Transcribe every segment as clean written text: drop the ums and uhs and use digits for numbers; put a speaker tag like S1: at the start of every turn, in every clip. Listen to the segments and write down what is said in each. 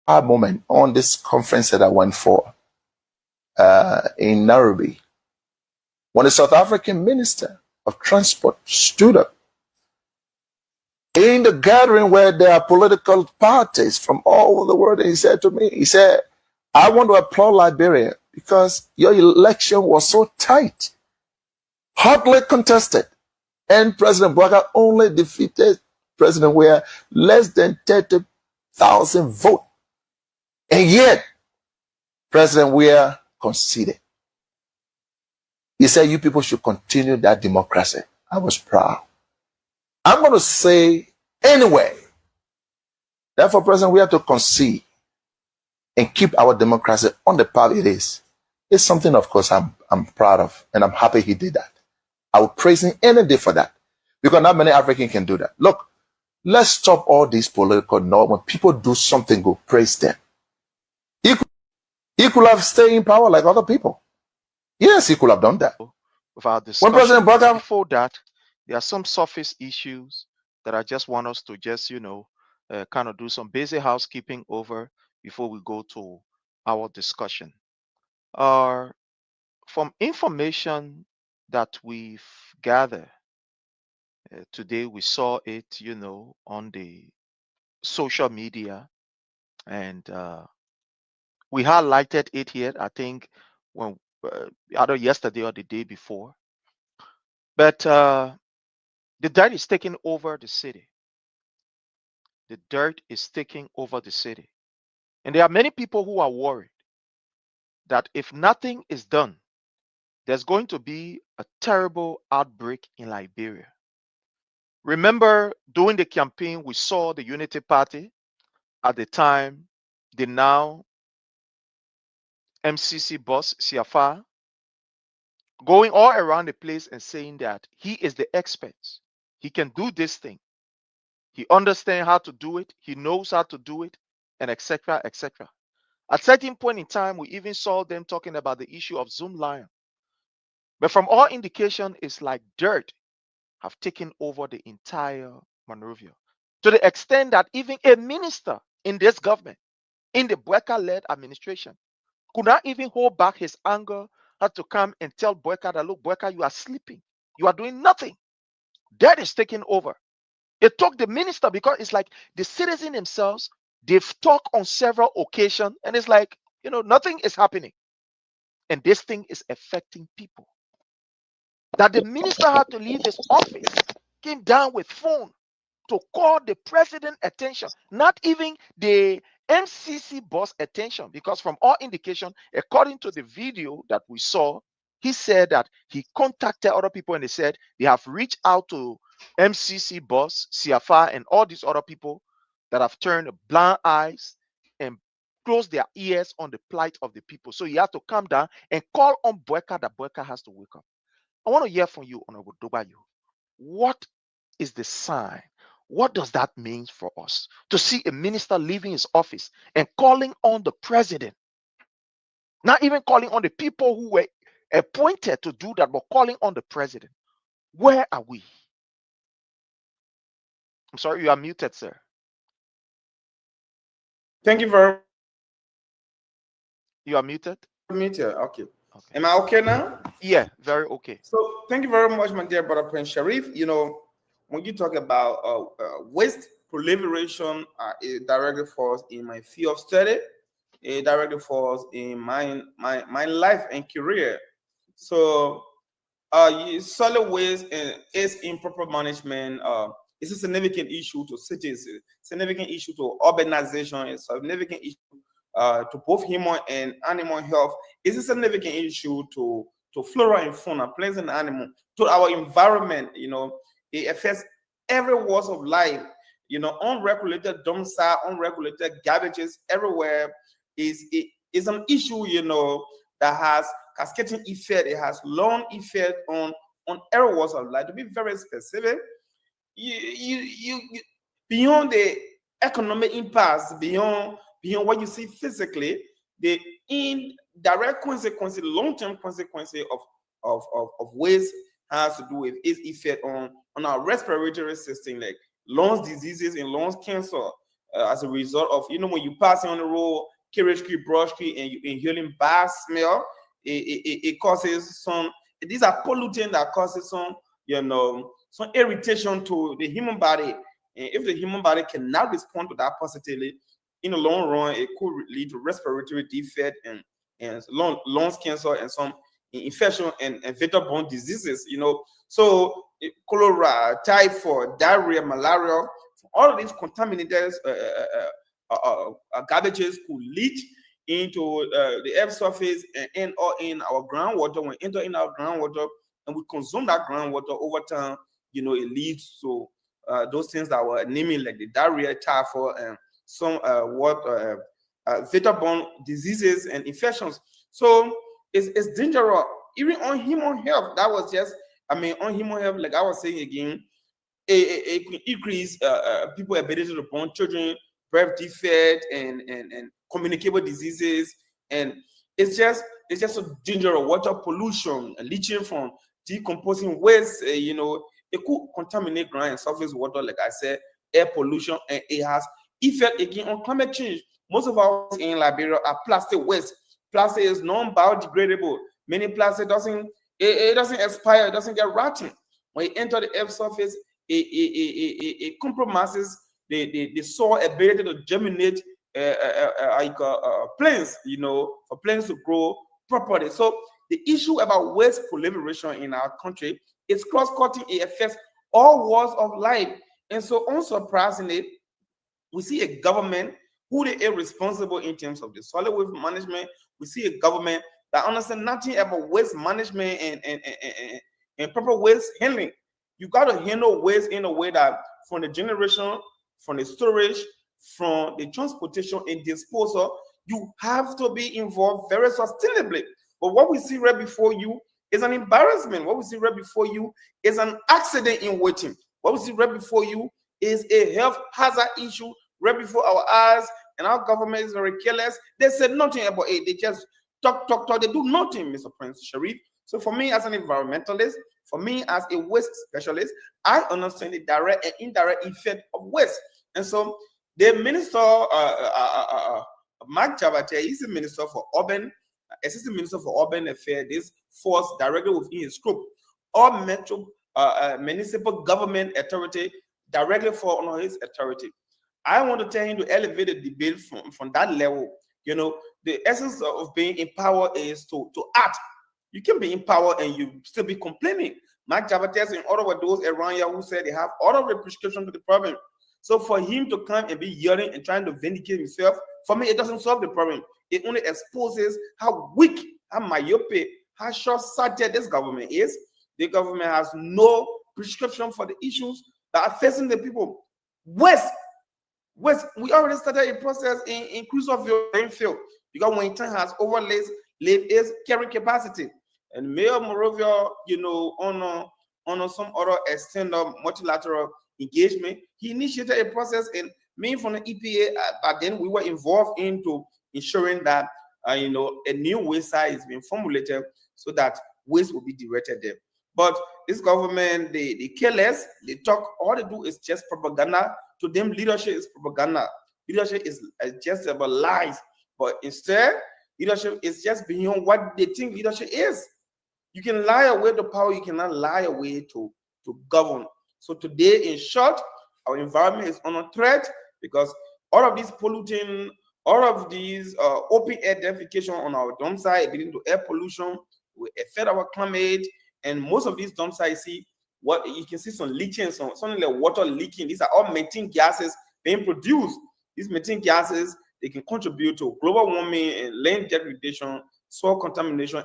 S1: moment on this conference that I went for in Nairobi, when the South African Minister of Transport stood up in the gathering where there are political parties from all over the world, and he said to me, he said, I want to applaud Liberia because your election was so tight, hotly contested, and President BOAKAI only defeated President Weah less than 30,000 votes. And yet, President Weah conceded. He said, you people should continue that democracy. I was proud. I'm going to say anyway, therefore, President, we have to concede and keep our democracy on the path it is. It's something, of course, I'm proud of, and I'm happy he did that. I will praise him any day for that, because not many Africans can do that. Look, let's stop all these political noise. When people do something good, praise them. He could have stayed in power like other people. Yes, he could have done that.
S2: With our discussion, President BOAKAI, before that, there are some surface issues that I just want us to just, kind of do some basic housekeeping over before we go to our discussion. From information that we've gathered today, we saw it, on the social media, and we highlighted it here, I think, when either yesterday or the day before. But the dirt is taking over the city. The dirt is taking over the city. And there are many people who are worried that if nothing is done, there's going to be a terrible outbreak in Liberia. Remember, during the campaign, we saw the Unity Party at the time, the now MCC boss, Siafa, going all around the place and saying that he is the expert. He can do this thing. He understands how to do it. He knows how to do it, and etc., etc. At certain point in time, we even saw them talking about the issue of Zoom Lion. But from all indication, it's like dirt have taken over the entire Monrovia, to the extent that even a minister in this government, in the BOAKAI-led administration, could not even hold back his anger, had to come and tell BOAKAI that, look, BOAKAI, you are sleeping. You are doing nothing. Dirt is taking over. It took the minister, because it's like the citizens themselves, they've talked on several occasions, and it's like, nothing is happening. And this thing is affecting people. That the minister had to leave his office, came down with phone to call the president attention, not even the MCC boss attention, because from all indication, according to the video that we saw, he said that he contacted other people and they said they have reached out to MCC boss, Siafa, and all these other people that have turned blind eyes and closed their ears on the plight of the people. So he had to come down and call on BOAKAI that BOAKAI has to wake up. I want to hear from you, Honorable Dobayo. What is the sign? What does that mean for us to see a minister leaving his office and calling on the president? Not even calling on the people who were appointed to do that, but calling on the president. Where are we? I'm sorry, you are muted, sir.
S3: Thank you very much.
S2: You are muted?
S3: Muted, okay. Am I okay now?
S2: Yeah, very okay.
S3: So thank you very much, my dear brother Prince Sharif. When you talk about waste proliferation, it directly falls in my field of study. It directly falls in my life and career. So solid waste is improper management. It's a significant issue to cities, significant issue to urbanization, a significant issue to both human and animal health. It's a significant issue to flora and fauna, plants and animals, to our environment. It affects every walk of life. Unregulated dump site, unregulated garbages everywhere is an issue. That has cascading effect. It has long effect on every walk of life. To be very specific, you beyond the economic impacts, beyond what you see physically, the indirect consequences, long-term consequences of waste has to do with its effect on our respiratory system, like lungs diseases and lungs cancer, as a result of, when you passing on the road, carriage street, Broad Street, and you inhaling bad smell, it causes some. These are pollutants that causes some, some irritation to the human body. And if the human body cannot respond to that positively, in the long run, it could lead to respiratory defect and lungs cancer and some infection and vector-borne diseases. So cholera, typhoid, diarrhea, malaria, all of these contaminated garbages could leach into the air surface and end up in our groundwater. When enter in our groundwater and we consume that groundwater over time, it leads to those things that were naming like the diarrhea, typhoid, and some vector-borne diseases and infections. So it's dangerous even on human health. That was just, on human health, like I was saying again, it can increase people's ability to born children, birth defect, and communicable diseases. And it's just so dangerous. Water pollution, leaching from decomposing waste, it could contaminate ground and surface water, like I said, air pollution, and it has effect again on climate change. Most of our waste in Liberia are plastic waste. Plastic is non-biodegradable. Many plastic doesn't expire, it doesn't get rotten. When it enters the air surface, it compromises the soil ability to germinate plants, for plants to grow properly. So the issue about waste proliferation in our country is cross-cutting. It affects all walls of life. And so unsurprisingly, we see a government who they are responsible in terms of the solid waste management. We see a government that understands nothing about waste management and proper waste handling. You got to handle waste in a way that from the generation, from the storage, from the transportation and disposal, you have to be involved very sustainably. But what we see right before you is an embarrassment. What we see right before you is an accident in waiting. What we see right before you is a health hazard issue right before our eyes, and our government is very careless. They said nothing about it. They just talk. They do nothing, Mr. Prince Sharif. So for me as an environmentalist, for me as a waste specialist, I understand the direct and indirect effect of waste. And so the minister, Mark Jabate, he's the minister for urban, assistant minister for urban affairs. This falls directly within his scope. All municipal government authority directly fall under his authority. I want to tell him to elevate the debate from that level. The essence of being in power is to act. You can be in power and you still be complaining. Mark Javates and other were those around here who said they have all of the prescription to the problem. So for him to come and be yelling and trying to vindicate himself, for me, it doesn't solve the problem. It only exposes how weak, how myopic, how short-sighted this government is. The government has no prescription for the issues that are facing the people. West, we already started a process in Crusoeville Rainfield because when town has overlays, live is carrying capacity. And Mayor Morovia, on some other extended multilateral engagement, he initiated a process, and me from the EPA, but then we were involved into ensuring that a new waste site is being formulated so that waste will be directed there. But this government, they care less. They talk. All they do is just propaganda. To them, leadership is propaganda. Leadership is just about lies. But instead, leadership is just beyond what they think leadership is. You can lie away to power. You cannot lie away to govern. So today, in short, our environment is under threat because all of these polluting, all of these open air defecation on our dump site leading to air pollution will affect our climate. And most of these dump sites, see what you can see some leaching, something like water leaking. These are all methane gases being produced. These methane gases, they can contribute to global warming and land degradation, soil contamination,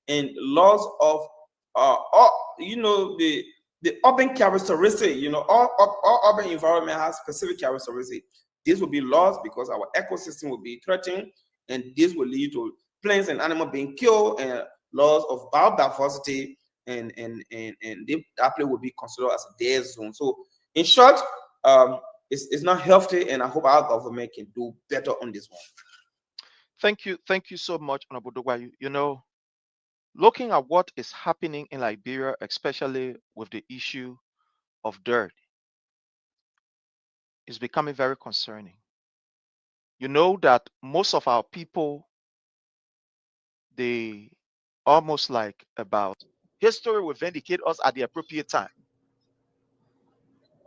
S3: and loss of the urban characteristic. All urban environment has specific characteristics. This will be lost because our ecosystem will be threatened, and this will lead to plants and animals being killed and loss of biodiversity, and that place will be considered as a dead zone. So in short, it's not healthy, and I hope our government can do better on this one.
S2: Thank you so much, Honorable Dogwa. Looking at what is happening in Liberia, especially with the issue of dirt, is becoming very concerning. You know that most of our people, they almost like about history will vindicate us at the appropriate time.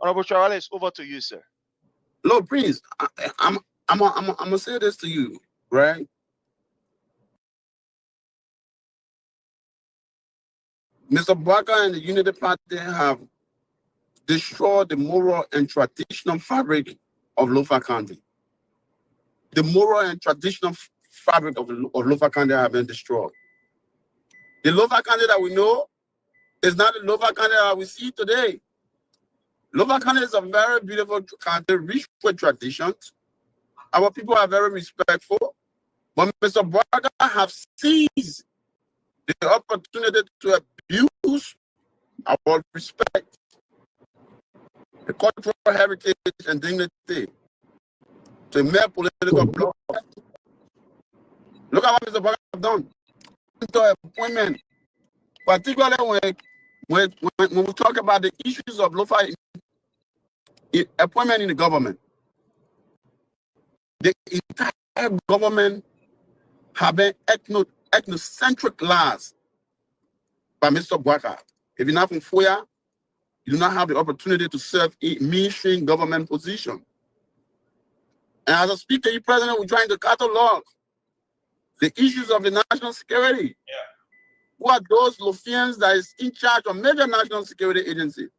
S2: Honorable Charles, it's over to you, sir.
S4: Lord, Prince, I'm gonna say this to you, right? Mr. BOAKAI and the Unity Party have destroyed the moral and traditional fabric of Lofa County. The moral and traditional fabric of Lofa County have been destroyed. The Lofa County that we know is not the Lofa County that we see today. Lofa County is a very beautiful country, rich with traditions. Our people are very respectful. But Mr. BOAKAI have seized the opportunity to abuse our respect, the cultural heritage and dignity to mere political block. Look at what Mr. BOAKAI have done. Into appointment, particularly when we talk about the issues of Lofa appointment in the government. The entire government have been ethnocentric laws by Mr. BOAKAI. If you're not from Foya, you do not have the opportunity to serve in mainstream government position. And as a speaker, you president, we're trying to catalog the issues of the national security. Yeah. Who are those Lofians that is in charge of major national security agencies?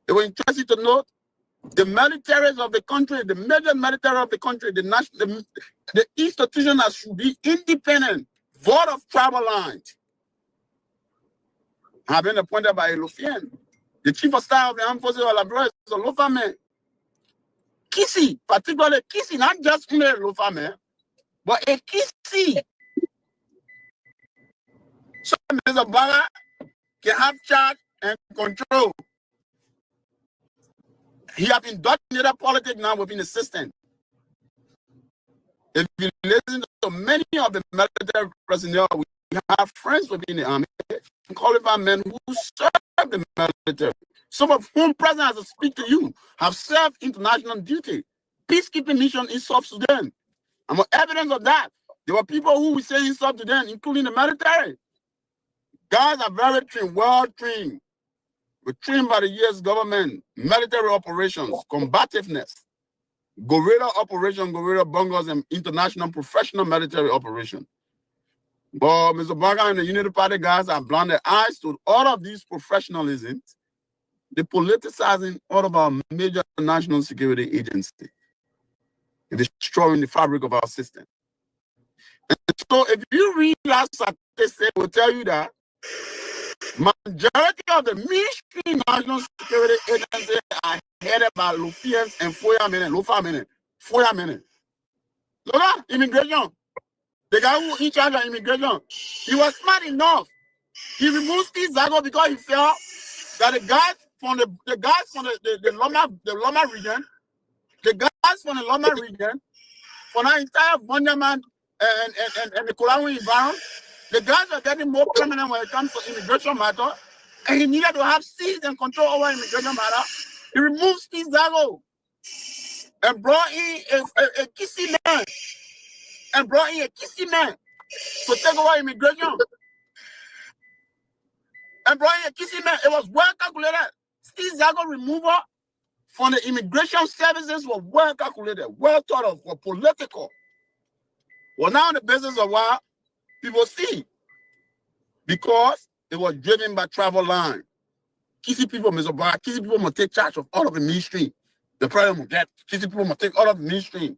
S4: They were interested to note the militaries of the country, the major military of the country, the institution that should be independent, void of travel lines, have been appointed by a Lofian. The chief of staff of the armed forces of Labrador is a Lofa man. Kissy, particularly Kissy, not just a Lofa man, but a Kissy. So Mr. BOAKAI can have charge and control. He has indoctrinated politics now within the system. If you listen to many of the military personnel, we have friends within the army, qualified men who serve the military, some of whom present as I speak to you have served international duty, peacekeeping mission in South Sudan. And for evidence of that, there were people who we say in South Sudan, including the military. Guys are very trained, well trained. We're trained by the US government, military operations, combativeness, guerrilla operation, guerrilla bungles, and international professional military operation. But Mr. BOAKAI and the Unity Party guys have blinded eyes to all of these professionalisms, the politicizing all of our major national security agencies, destroying the fabric of our system. And so if you read last statistics, will tell you that majority of the mainstream national security agencies are headed by Lufians and Foya men. Look at immigration. The guy who in charge of immigration, he was smart enough. He removed Steve Zago because he felt that the guys from the Loma region, for the entire Bunyaman and the Kulawi environment, the guys are getting more prominent when it comes to immigration matter, and he needed to have seized and control over immigration matter. He removed Steve Zago and brought in a kissy man, to take over immigration. And brought in a kissy man. It was well calculated. Steve Zago removal from the immigration services was well calculated, well thought of, for political. Well, now the business of what people see, because it was driven by travel line. Kissy people, Mr. BOAKAI, kissy people must take charge of all of the mainstream. The president will get kissy people must take all of the mainstream.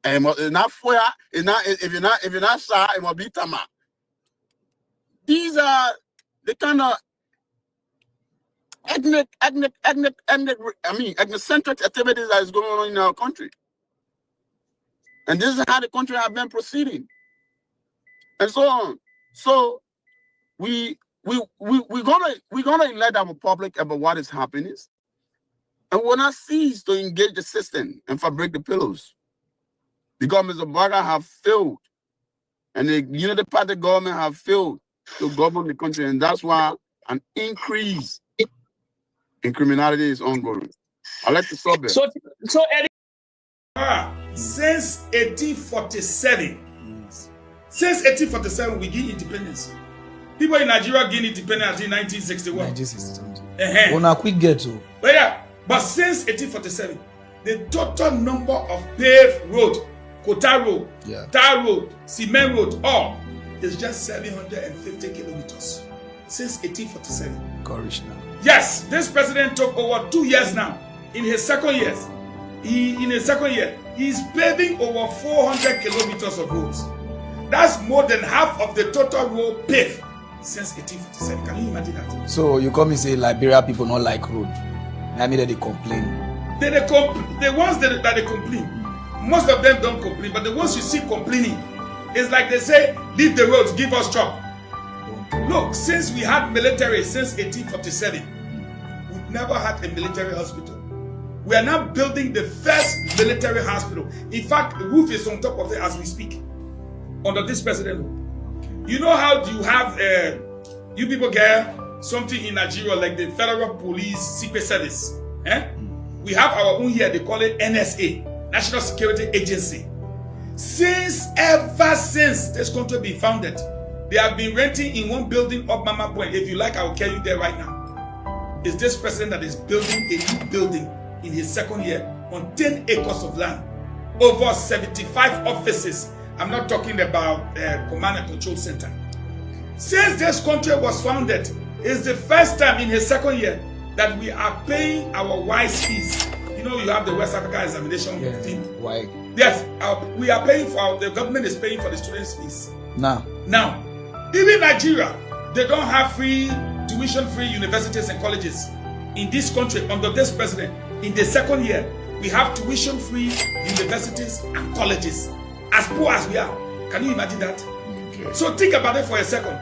S4: And it's not Foya, if you're not shy, it must be Tama. These are the kind of ethnocentric activities that is going on in our country. And this is how the country has been proceeding. And so on. So we're gonna let our public about what is happening. And we'll not cease to engage the system and fabric the pillows. Because Mr. BOAKAI have failed. And the Unity Party government have failed to govern the country. And that's why an increase in criminality is ongoing. I like to stop it.
S3: So Eddie.
S5: since 1847. Since 1847, we gain independence. People in Nigeria gained independence in 1961. 1961.
S6: On a quick get to.
S5: But yeah, but since 1847, the total number of paved road, Kota road, tar road, cement road, all is just 750 kilometers. Since 1847.
S6: Courage now.
S5: Yes, this president took over 2 years now. In his second year, he's paving over 400 kilometers of roads. That's more than half of the total road paved since 1847. Can you imagine that?
S6: So you come and say Liberia people not like road. I mean that they complain.
S5: The ones that they complain, most of them don't complain, but the ones you see complaining, it's like they say, leave the roads, give us job. Look, since we had military since 1847, we've never had a military hospital. We are now building the first military hospital. In fact, the roof is on top of it as we speak, under this president. You know how you have, you people get something in Nigeria like the Federal Police Secret Service. We have our own here, they call it NSA, National Security Agency. Ever since this country been founded, they have been renting in one building up Mama Point. If you like, I will carry you there right now. It's this president that is building a new building in his second year on 10 acres of land, over 75 offices. I'm not talking about command and control center. Since this country was founded, it's the first time in his second year that we are paying our wise fees. You know, you have the West Africa examination thing.
S6: Why?
S5: Yes, we are paying for, the government is paying for the students' fees.
S6: Now,
S5: even Nigeria, they don't have tuition-free universities and colleges. In this country, under this president, in the second year, we have tuition-free universities and colleges. As poor as we are. Can you imagine that? Okay. So think about it for a second.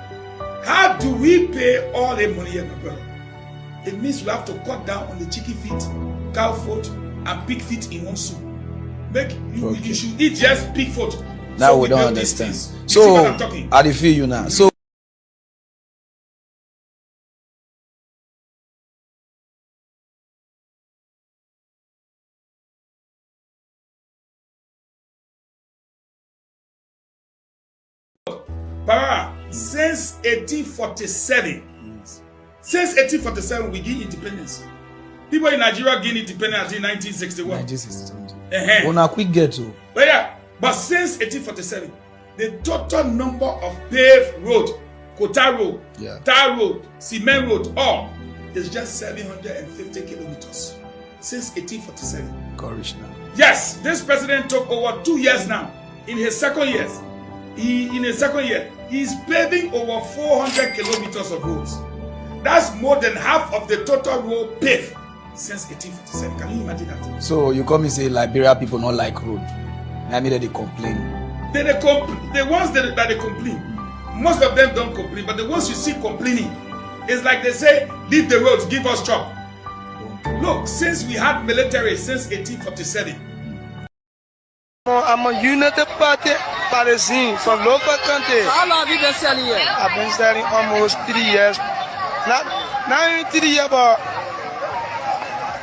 S5: How do we pay all the money here, my brother? It means we have to cut down on the chicken feet, cow foot, and pig feet in one soup. You should eat just pig foot.
S6: Now we don't understand. So I feel you now. So
S5: since 1847, we gain independence. People in Nigeria gained independence in 1961. 1961.
S6: On a quick get to.
S5: But since 1847, the total number of paved road, Kota road, tar road, cement road, all is just 750 kilometers. Since 1847.
S6: Courage now.
S5: Yes, this president took over 2 years now. In his second year, he's paving over 400 kilometers of roads. That's more than half of the total road paved since 1847. Can you imagine that?
S6: So you come and say Liberia people not like road. I mean that they complain.
S5: The ones that they complain, most of them don't complain, but the ones you see complaining, it's like they say, leave the roads, give us job. Look, since we had military since 1847.
S7: I'm a United Party partisan from local country.
S8: So how long have you been selling here?
S7: I've been selling almost 3 years. Not even 3 years, but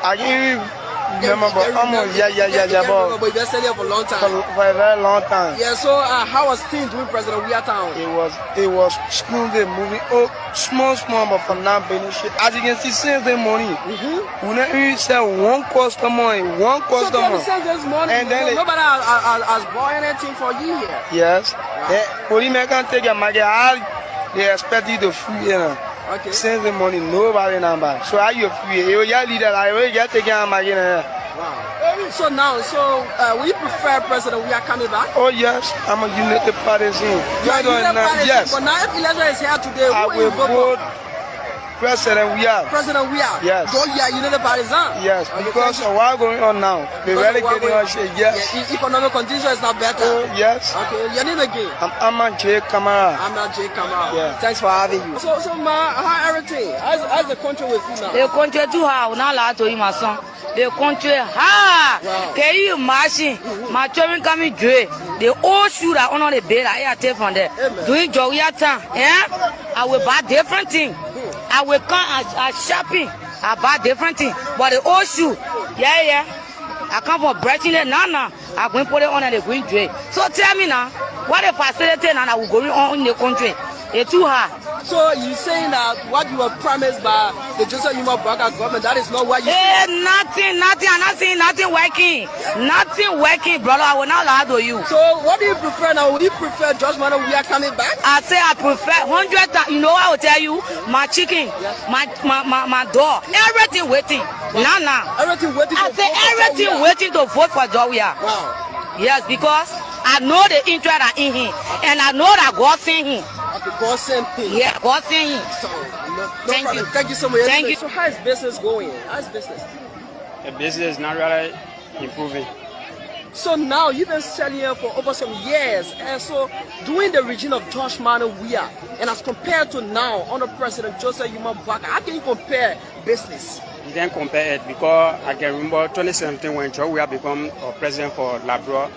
S7: I can't remember. But almost,
S8: but you've been selling here for a long time.
S7: For a very long time.
S8: Yeah, so how was things with President Town?
S7: It was smoothly moving up, small, but from now benefit. As you can see, since the morning, we never even sell one customer.
S8: So since this morning, and then nobody has bought anything for you here?
S7: Yes. Police can take your money. They expect you to free, you know.
S8: Okay.
S7: Since the morning, nobody number. So are you free? You get leader, I will get taken on my
S8: Wow. So now, will you prefer President we are coming back?
S7: Oh yes, I'm a United Partisan.
S8: Yes. But now if election is here today,
S7: I will vote President we are.
S8: President we are.
S7: Yes.
S8: Go here, United Partisan.
S7: Yes, because of what's going on now. They're really getting us shit. Yes.
S8: Economic condition is not better.
S7: Oh yes.
S8: Okay. Your name again?
S7: I'm J. Kamara.
S8: Yeah. Thanks for having you. So ma, how everything? How's the country with you now?
S9: The country too hard. Now la to my son. The country hard. Can you imagine? My children coming dre. The old shoe that on the bed I take from there. Doing Jogia time. Yeah. I will buy different things. I will come at shopping. I buy different things. But the old shoe, I I come from Breton now. I go and put it on and they going to. So tell me now, what the facility now that we going on in the country? It's too hard.
S8: So you saying that what you were promised by the Joseph Yuma BOAKAI government, that is not what you
S9: said? Nothing. I'm not saying nothing working. Nothing working, brother. I will not lie to you.
S8: So what do you prefer now? Would you prefer George Mano we are coming back?
S9: I say I prefer 100 times. You know what I will tell you? My chicken, my dog, everything waiting. Nah.
S8: Everything waiting.
S9: I say everything waiting to vote for Joria.
S8: Wow.
S9: Yes, because I know the interest are in him, and I know that God sent him.
S8: Okay, God sent him.
S9: Yeah, God sent him.
S8: So,
S9: thank you.
S8: Thank you so much.
S9: Thank you.
S8: So how is business going? How's business?
S10: The business is not really improving.
S8: So now you've been selling here for over some years, and so during the regime of George Mano Weah, and as compared to now under President Joseph Yuma BOAKAI, how can you compare business?
S10: You can't compare it because I can remember 2017 when George Weah become president for Labrador.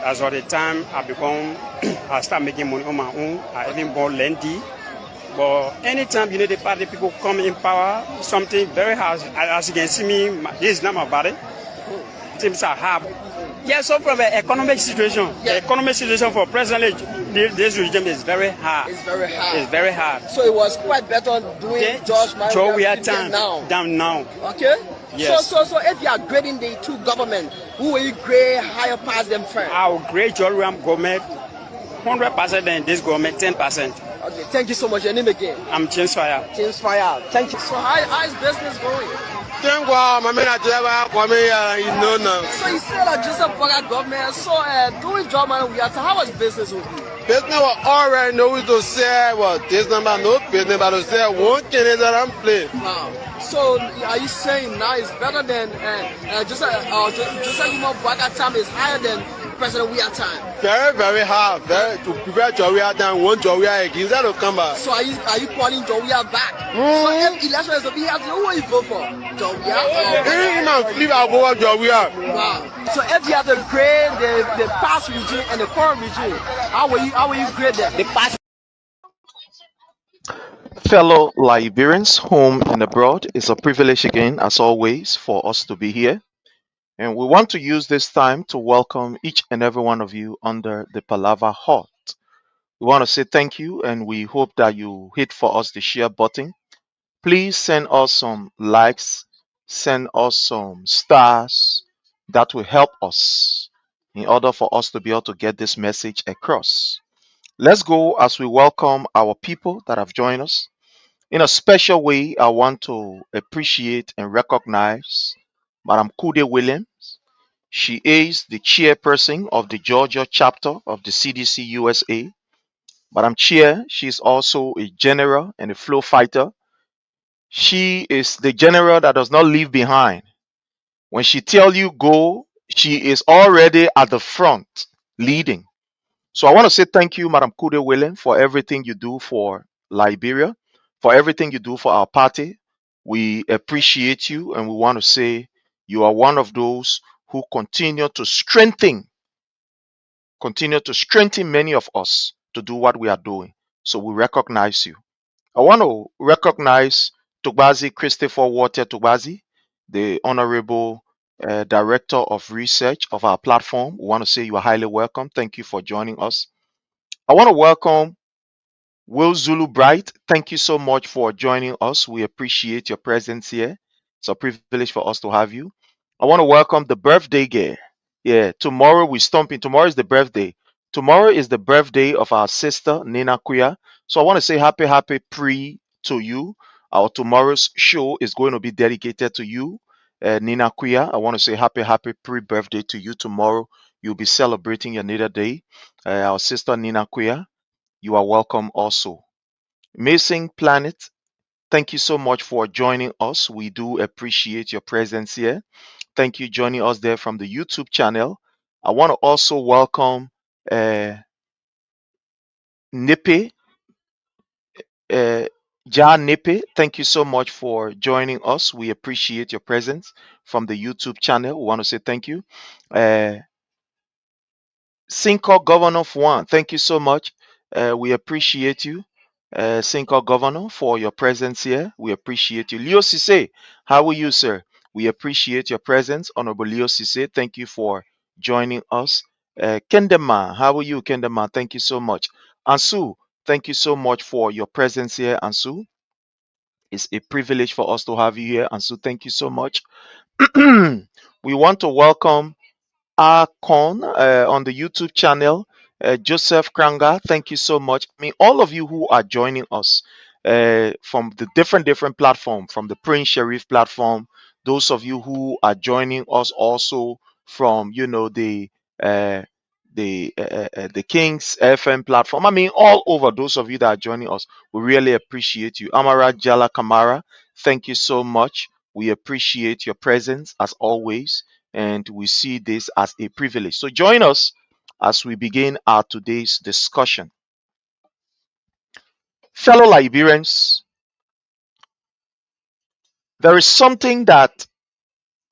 S10: As of the time I start making money on my own. I even bought Lendy. But anytime the party people come in power, something very hard. As you can see me, this is not my body. Things are hard. Yeah, so from the economic situation, the economic situation for presently, this regime is very hard.
S8: It's very hard.
S10: It's very hard.
S8: So it was quite better doing George Mano
S10: Weah time down now.
S8: Okay.
S10: Yes.
S8: So if you are grading the two governments, who will you grade higher past them first?
S10: I will grade George Weah government 100% and this government 10%.
S8: Okay, thank you so much. Your name again?
S10: I'm James Fire.
S8: James Fire. Thank you. So how is business going?
S7: Thank God, my man, you know now.
S8: So you said that Joseph BOAKAI government. So doing George Mano Weah, how was business with you?
S7: Business was already know what to say. Well, this number no business, but to say one thing that I'm playing.
S8: Wow. So are you saying now it's better than Joseph Yuma BOAKAI time is higher than President Weah time?
S7: Very, very hard. To prepare George Weah time, one George Weah again, that will come back.
S8: So are you calling George Weah back? So if election is to be held, who will you vote for? George Weah?
S7: Leave our vote for George Weah.
S8: Wow. So if you have to grade the past regime and the current regime, how will you grade them?
S9: The past.
S2: Fellow Liberians, home and abroad, it's a privilege again, as always, for us to be here. And we want to use this time to welcome each and every one of you under the Palava Hut. We want to say thank you, and we hope that you hit for us the share button. Please send us some likes, send us some stars. That will help us in order for us to be able to get this message across. Let's go as we welcome our people that have joined us. In a special way, I want to appreciate and recognize Madam Kude Williams. She is the chairperson of the Georgia chapter of the CDC USA. Madam Chair, she is also a general and a flow fighter. She is the general that does not leave behind. When she tells you go, she is already at the front leading. So I want to say thank you, Madam Kude Williams, for everything you do for Liberia, for everything you do for our party. We appreciate you, and we want to say you are one of those who continue to strengthen many of us to do what we are doing. So we recognize you. I want to recognize Tugbazi Christopher Water Tugbazi, the Honorable Director of Research of our platform. We want to say you are highly welcome. Thank you for joining us. I want to welcome Will Zulu Bright. Thank you so much for joining us. We appreciate your presence here. It's a privilege for us to have you. I want to welcome the birthday girl. Yeah, tomorrow we stomp in. Tomorrow is the birthday. Tomorrow is the birthday of our sister Nina Kuya. So I want to say happy pre to you. Our tomorrow's show is going to be dedicated to you, Nina Kuya. I want to say happy pre birthday to you. Tomorrow you'll be celebrating your Nina Day. Our sister Nina Kuya, you are welcome also. Amazing Planet, thank you so much for joining us. We do appreciate your presence here. Thank you joining us there from the YouTube channel. I want to also welcome Nipe, Ja Nipe. Thank you so much for joining us. We appreciate your presence from the YouTube channel. We want to say thank you. Cinco Governor Fuan, thank you so much. We appreciate you, Cinco Governor, for your presence here. We appreciate you. Leo Sise, how are you, sir? We appreciate your presence. Honorable Leo Sise, thank you for joining us. Kendema, how are you, Kendema? Thank you so much. Ansu, thank you so much for your presence here, Ansu. It's a privilege for us to have you here, Ansu. Thank you so much. We want to welcome Akon on the YouTube channel. Joseph Kranga, thank you so much. I mean, all of you who are joining us from the different platform, from the Prince Sharif platform, those of you who are joining us also from uh, the Kings FM platform. I mean, all over those of you that are joining us, we really appreciate you. Amara Jala Kamara, thank you so much. We appreciate your presence as always, and we see this as a privilege. So join us as we begin our today's discussion. Fellow Liberians, there is something that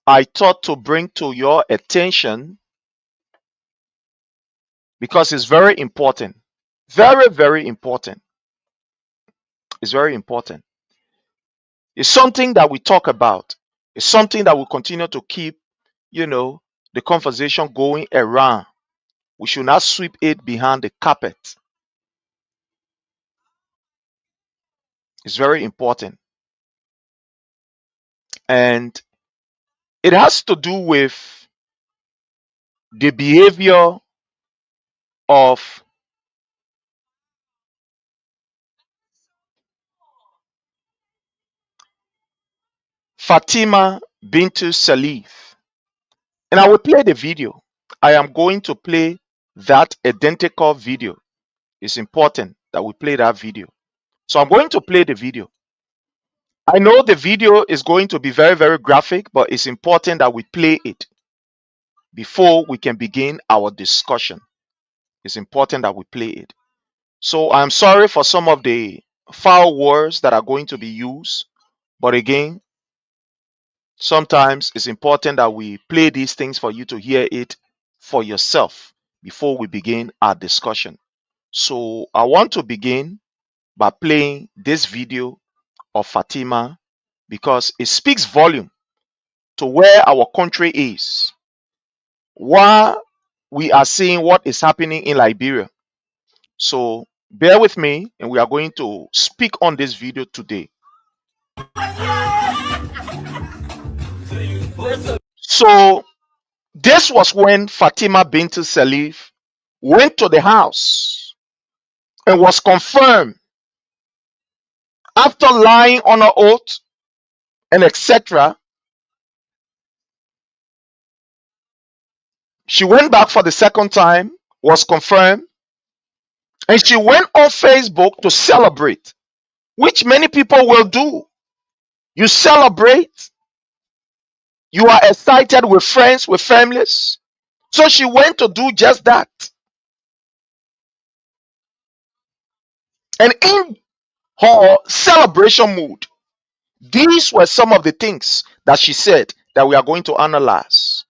S2: I thought to bring to your attention because it's very important. Very, very important. It's very important. It's something that we talk about. It's something that will continue to keep, the conversation going around. We should not sweep it behind the carpet. It's very important. And it has to do with the behavior of Fatima Bintu Salif. And I will play the video. I am going to play that identical video. It's important that we play that video. So I'm going to play the video. I know the video is going to be very, very graphic, but it's important that we play it before we can begin our discussion. It's important that we play it. So I'm sorry for some of the foul words that are going to be used, but again, sometimes it's important that we play these things for you to hear it for yourself before we begin our discussion. So I want to begin by playing this video of Fatima because it speaks volume to where our country is, why we are seeing what is happening in Liberia. So bear with me, and we are going to speak on this video today. So this was when Fatima Bintu Salif went to the house and was confirmed after lying on her oath and etc. She went back for the second time, was confirmed, and she went on Facebook to celebrate, which many people will do. You celebrate, you are excited with friends, with families. So she went to do just that. And in her celebration mood, these were some of the things that she said that we are going to analyze.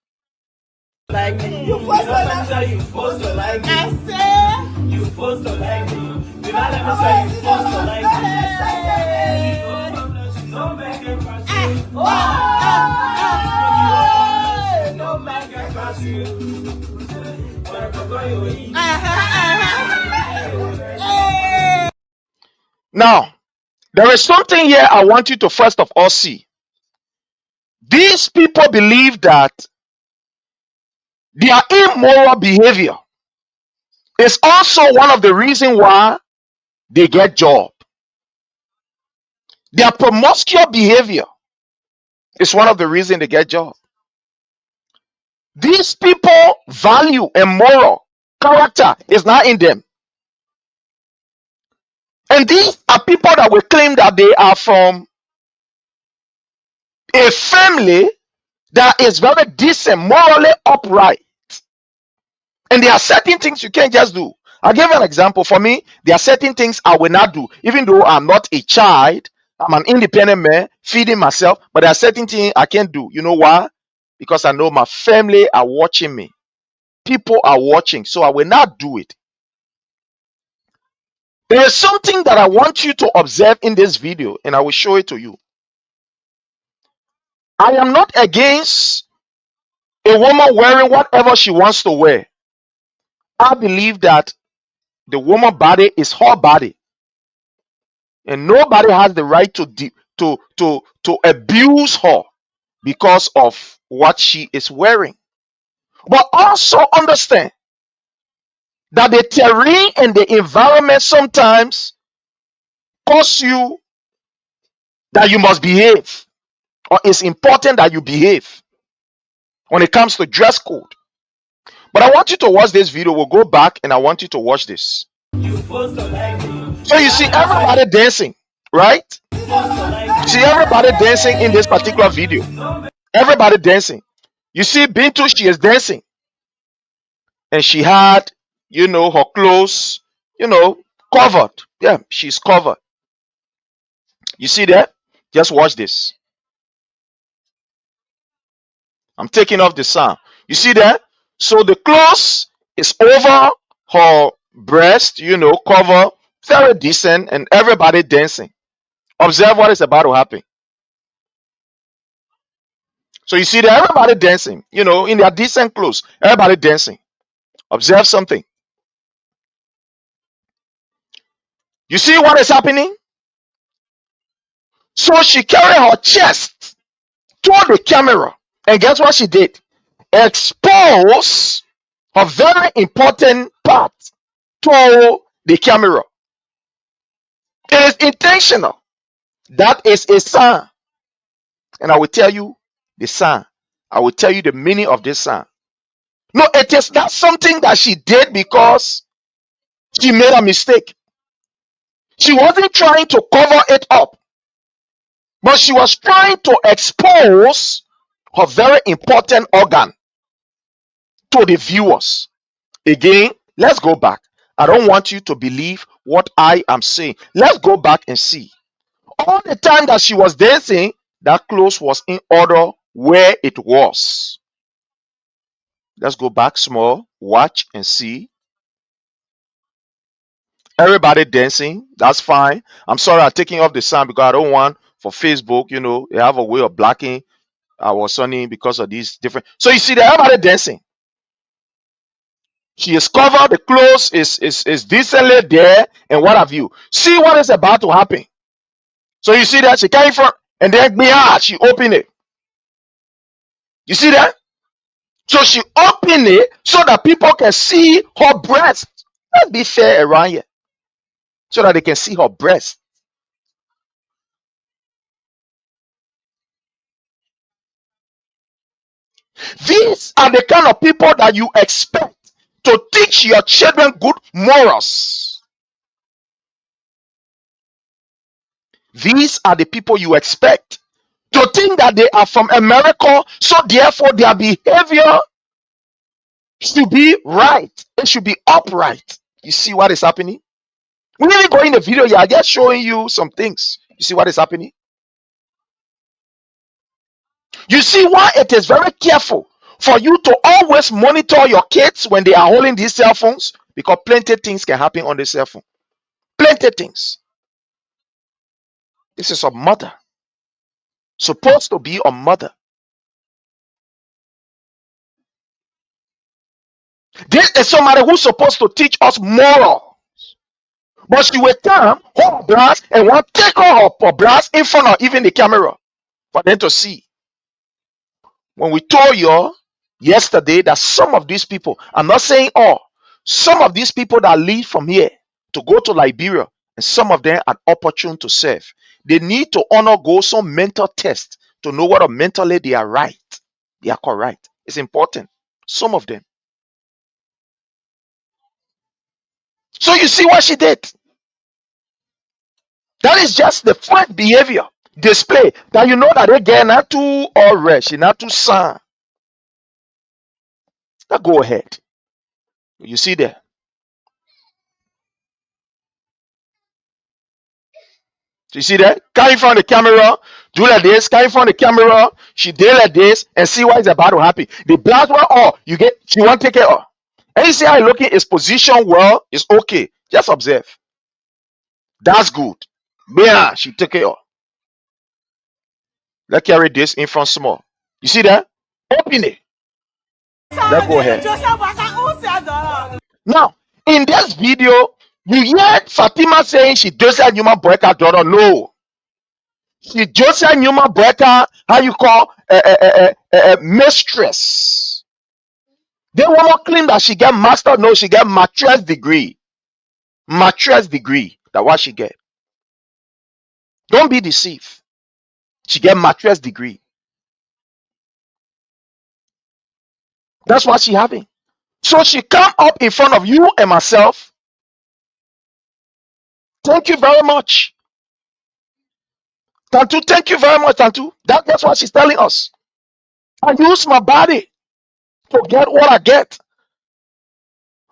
S11: Like me. You supposed to like me. You supposed to like me. I say you supposed to like me. You not let me say you supposed to like me. No man can cross you. No man can cross you.
S2: Now, there is something here I want you to first of all see. These people believe that their immoral behavior is also one of the reasons why they get job. Their promiscuous behavior is one of the reasons they get job. These people value and moral character is not in them. And these are people that will claim that they are from a family that is very decent, morally upright. And there are certain things you can't just do. I'll give you an example. For me, there are certain things I will not do. Even though I'm not a child, I'm an independent man, feeding myself, but there are certain things I can't do. You know why? Because I know my family are watching me. People are watching, so I will not do it. There is something that I want you to observe in this video, and I will show it to you. I am not against a woman wearing whatever she wants to wear. I believe that the woman body is her body, and nobody has the right to abuse her because of what she is wearing. But also understand that the terrain and the environment sometimes cause you that you must behave, or it's important that you behave when it comes to dress code. But I want you to watch this video. We'll go back and I want you to watch this. So you see everybody dancing, right? You see everybody dancing in this particular video. Everybody dancing. You see Bintu, she is dancing. And she had, her clothes, covered. Yeah, she's covered. You see that? Just watch this. I'm taking off the sound. You see that? So the clothes is over her breast, cover, very decent, and everybody dancing. Observe what is about to happen. So you see that everybody dancing, in their decent clothes, everybody dancing. Observe something. You see what is happening? So she carried her chest toward the camera. And guess what she did? Expose her very important part to the camera. It is intentional. That is a sign. And I will tell you the sign. I will tell you the meaning of this sign. No, it is not something that she did because she made a mistake. She wasn't trying to cover it up, but she was trying to expose her very important organ to the viewers. Again, let's go back. I don't want you to believe what I am saying. Let's go back and see. All the time that she was dancing, that clothes was in order where it was. Let's go back small, watch and see. Everybody dancing, that's fine. I'm sorry I'm taking off the sound because I don't want for Facebook, they have a way of blocking our Sunny because of these different. So you see that everybody dancing. She is covered, the clothes is decently there, and what have you. See what is about to happen. So you see that she came from, and then she opened it. You see that? So she opened it so that people can see her breast. Let's be fair around here. So that they can see her breast. These are the kind of people that you expect to teach your children good morals. These are the people you expect to think that they are from America, so therefore their behavior should be right. It should be upright. You see what is happening? We didn't go in the video yet. I'm just showing you some things. You see what is happening? You see why it is very careful for you to always monitor your kids when they are holding these cell phones, because plenty of things can happen on the cell phone. Plenty of things. This is a mother. Supposed to be a mother. This is somebody who's supposed to teach us moral. But she will come, hold her breast, and want to take her breast in front of even the camera for them to see. When we told you yesterday that some of these people, I'm not saying all, some of these people that leave from here to go to Liberia, and some of them are opportune to serve, they need to undergo some mental test to know whether mentally they are right, they are correct. It's important. Some of them. So you see what she did. That is just the first behavior display that you know that again not too all rest, not too sound. Now go ahead. You see there. So you see that? Carry from the camera, do like this, carry from the camera, she did like this, and see what is about to happen. The blood one, she won't take it off. And you see how looking is positioned well, it's okay. Just observe. That's good. Yeah, she took it off. Let's carry this in front small. You see that? Open it. Let's go ahead. Now, in this video, you hear Fatima saying she Joseph Newman Boyka daughter. No. She Joseph Newman Boyka, how you call mistress. They want to claim that she get master. No, she get mattress degree. Mattress degree. That's what she get. Don't be deceived. She get mattress degree. That's what she having. So she come up in front of you and myself. Thank you very much. Tantu, thank you very much, Tantu. That's what she's telling us. I use my body to get what I get.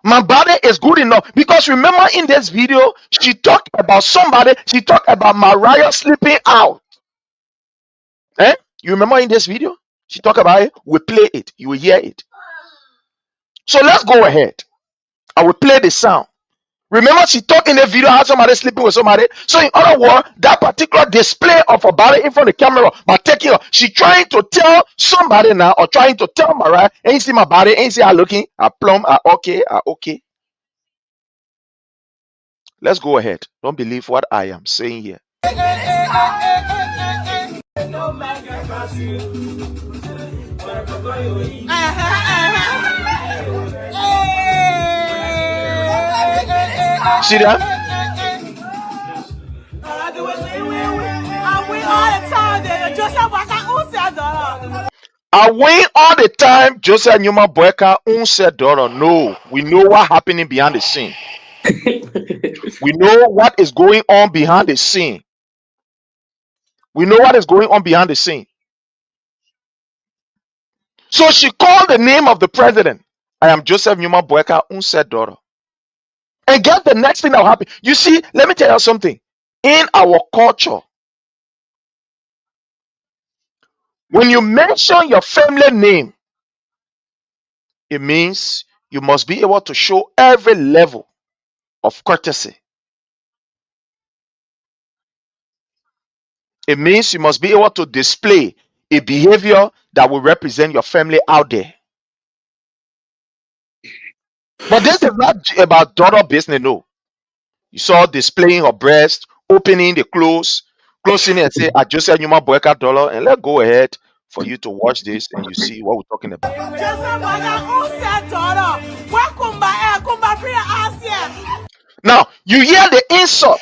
S2: My body is good enough. Because remember in this video, she talked about somebody, she talked about Mariah sleeping out. Eh? You remember in this video? She talked about it. We play it. You will hear it. So let's go ahead. I will play the sound. Remember, she talked in the video how somebody sleeping with somebody. So, in other words, that particular display of her body in front of the camera by taking her, she trying to tell somebody now, or trying to tell Mariah, ain't see my body, ain't see her looking, I plumb, I okay, I okay. Let's go ahead. Don't believe what I am saying here. See that? I win all the time. Joseph Newman Boyka unsaid daughter. No, we know what happening behind the scene. We know what is going on behind the scene. We know what is going on behind the scene. So she called the name of the president. I am Joseph Newman Boyka unsaid daughter. And get the next thing that will happen. You see, let me tell you something. In our culture, when you mention your family name, it means you must be able to show every level of courtesy. It means you must be able to display a behavior that will represent your family out there. But this is not about daughter business, no. You saw displaying her breast, opening the clothes, closing it and say, I just said Newman Boyka dollar, and let's go ahead for you to watch this and you see what we're talking about. Now, you hear the insult,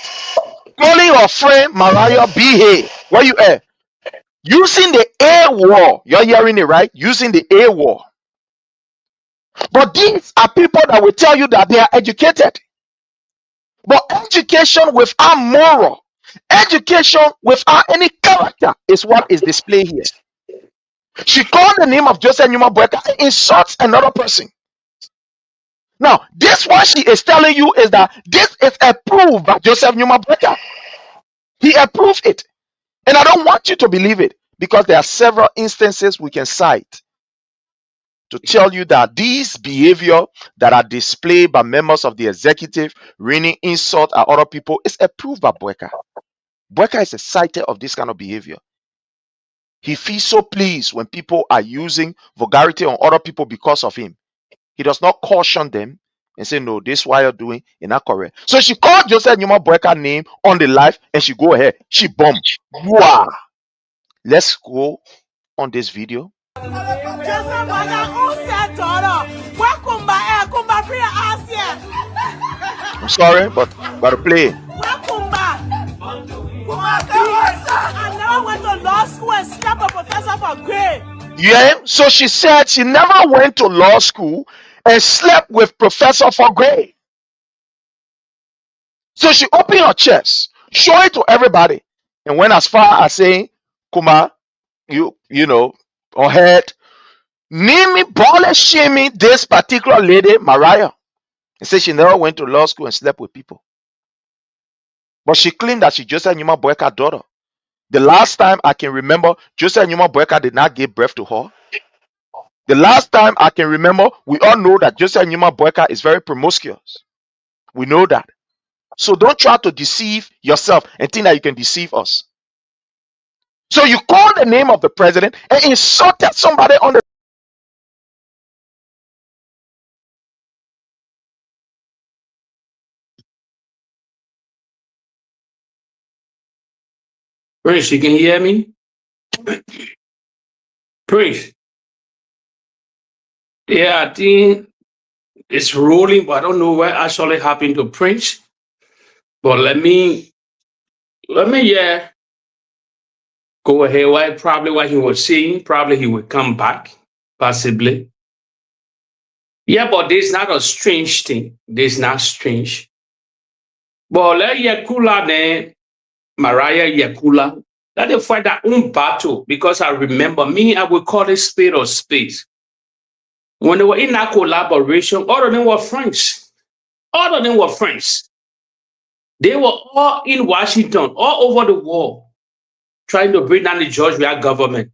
S2: calling your friend Mariah B. Where you at? Using the A word. You're hearing it, right? Using the A word. But these are people that will tell you that they are educated. But education without moral, education without any character is what is displayed here. She called the name of Joseph Newman Boyka and insults another person. Now, this what she is telling you is that this is approved by Joseph Newman Boyka. He approved it. And I don't want you to believe it because there are several instances we can cite to tell you that these behavior that are displayed by members of the executive, raining insult at other people, is approved by Boyka. Boyka is excited of this kind of behavior. He feels so pleased when people are using vulgarity on other people because of him. He does not caution them and say, no, this is what you're doing is not correct. So she called Joseph Newman Boyka name on the live and she go ahead. She bombed. Wow. Let's go on this video. I'm sorry, but gotta play.
S11: I never went to law school and slapped a professor for grade.
S2: Yeah, so she said she never went to law school and slept with professor for grade. So she opened her chest, show it to everybody, and went as far as saying, Kuma, you know, or head, name me, ball shaming this particular lady, Mariah. And said she never went to law school and slept with people. But she claimed that she Joseph Newman Boyka's daughter. The last time I can remember, Joseph Newman Boyka did not give birth to her. The last time I can remember, we all know that Joseph Newman Boyka is very promiscuous. We know that. So don't try to deceive yourself and think that you can deceive us.
S1: So you call the name of the president and insulted somebody on the
S12: Prince, you can hear me? Prince. Yeah, I think it's rolling, but I don't know what actually happened to Prince. But let me go ahead. Probably what he was saying, probably he will come back, possibly. Yeah, but this is not a strange thing. This is not strange. But let Yakula then, Mariah Yakula, let them fight their own battle, because I remember me, I would call it spade or space. When they were in that collaboration, all of them were friends. All of them were friends. They were all in Washington, all over the world, trying to bring down the Georgia government.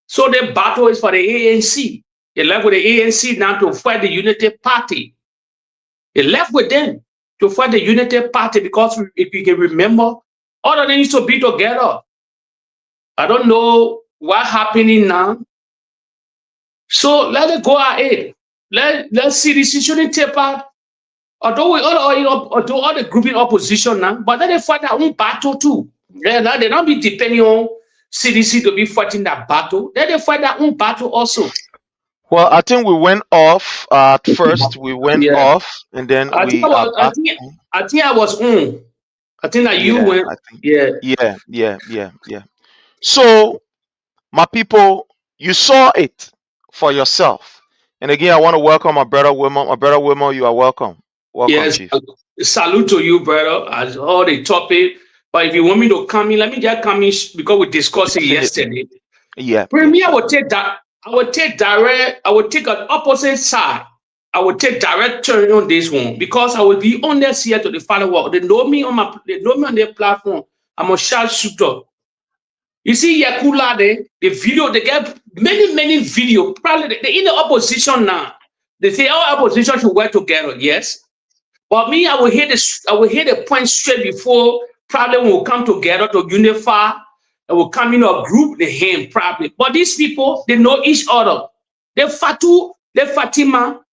S12: So the battle is for the ANC. They left with the ANC now to fight the Unity Party. They left with them to fight the Unity Party, because if you can remember, all of them used to be together. I don't know what's happening now. So let it go ahead. Let's see the situation tape out. Although all the group in opposition now, but then they fight their own battle too. They're not be depending on CDC to be fighting that battle. Then they fight their own battle also.
S2: Well, I think we went off at first. We went
S12: Yeah.
S2: off, and then
S12: I think
S2: we are back.
S12: I think I was on. I think that you
S2: Yeah,
S12: went.
S2: I think.
S12: Yeah.
S2: So, my people, you saw it for yourself. And again, I want to welcome my brother Wilmer. My brother Wilmer, you are welcome. Welcome,
S12: Yes.
S2: Chief.
S12: Salute to you, brother. As all the topic. But if you want me to come in, let me just come in because we discussed it yesterday.
S2: Yeah.
S12: For me, I would take that. I would take direct. I would take an opposite side. I would take direct turn on this one, because I will be honest here to the follower. They know me on their platform. I'm a sharpshooter. You see, Yakula, the video, they get many video. Probably they in the opposition now. They say all opposition should work together. Yes. But me, I will hit the point straight before probably will come together to unify and will come in a group, the him probably. But these people, they know each other. They Fatima,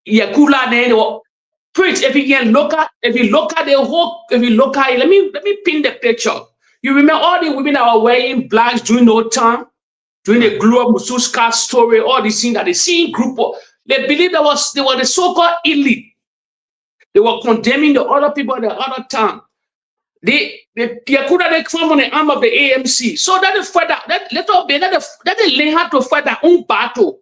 S12: Yakula, they will preach. If you look at let me pin the picture. You remember all the women that were wearing blacks during no time, during the Glua Mususka story, all these things that they see in group, they believe they were the so-called elite. They were condemning the other people at the other time. They come on the arm of the AMC. So that is fight that they learn how to fight their own battle.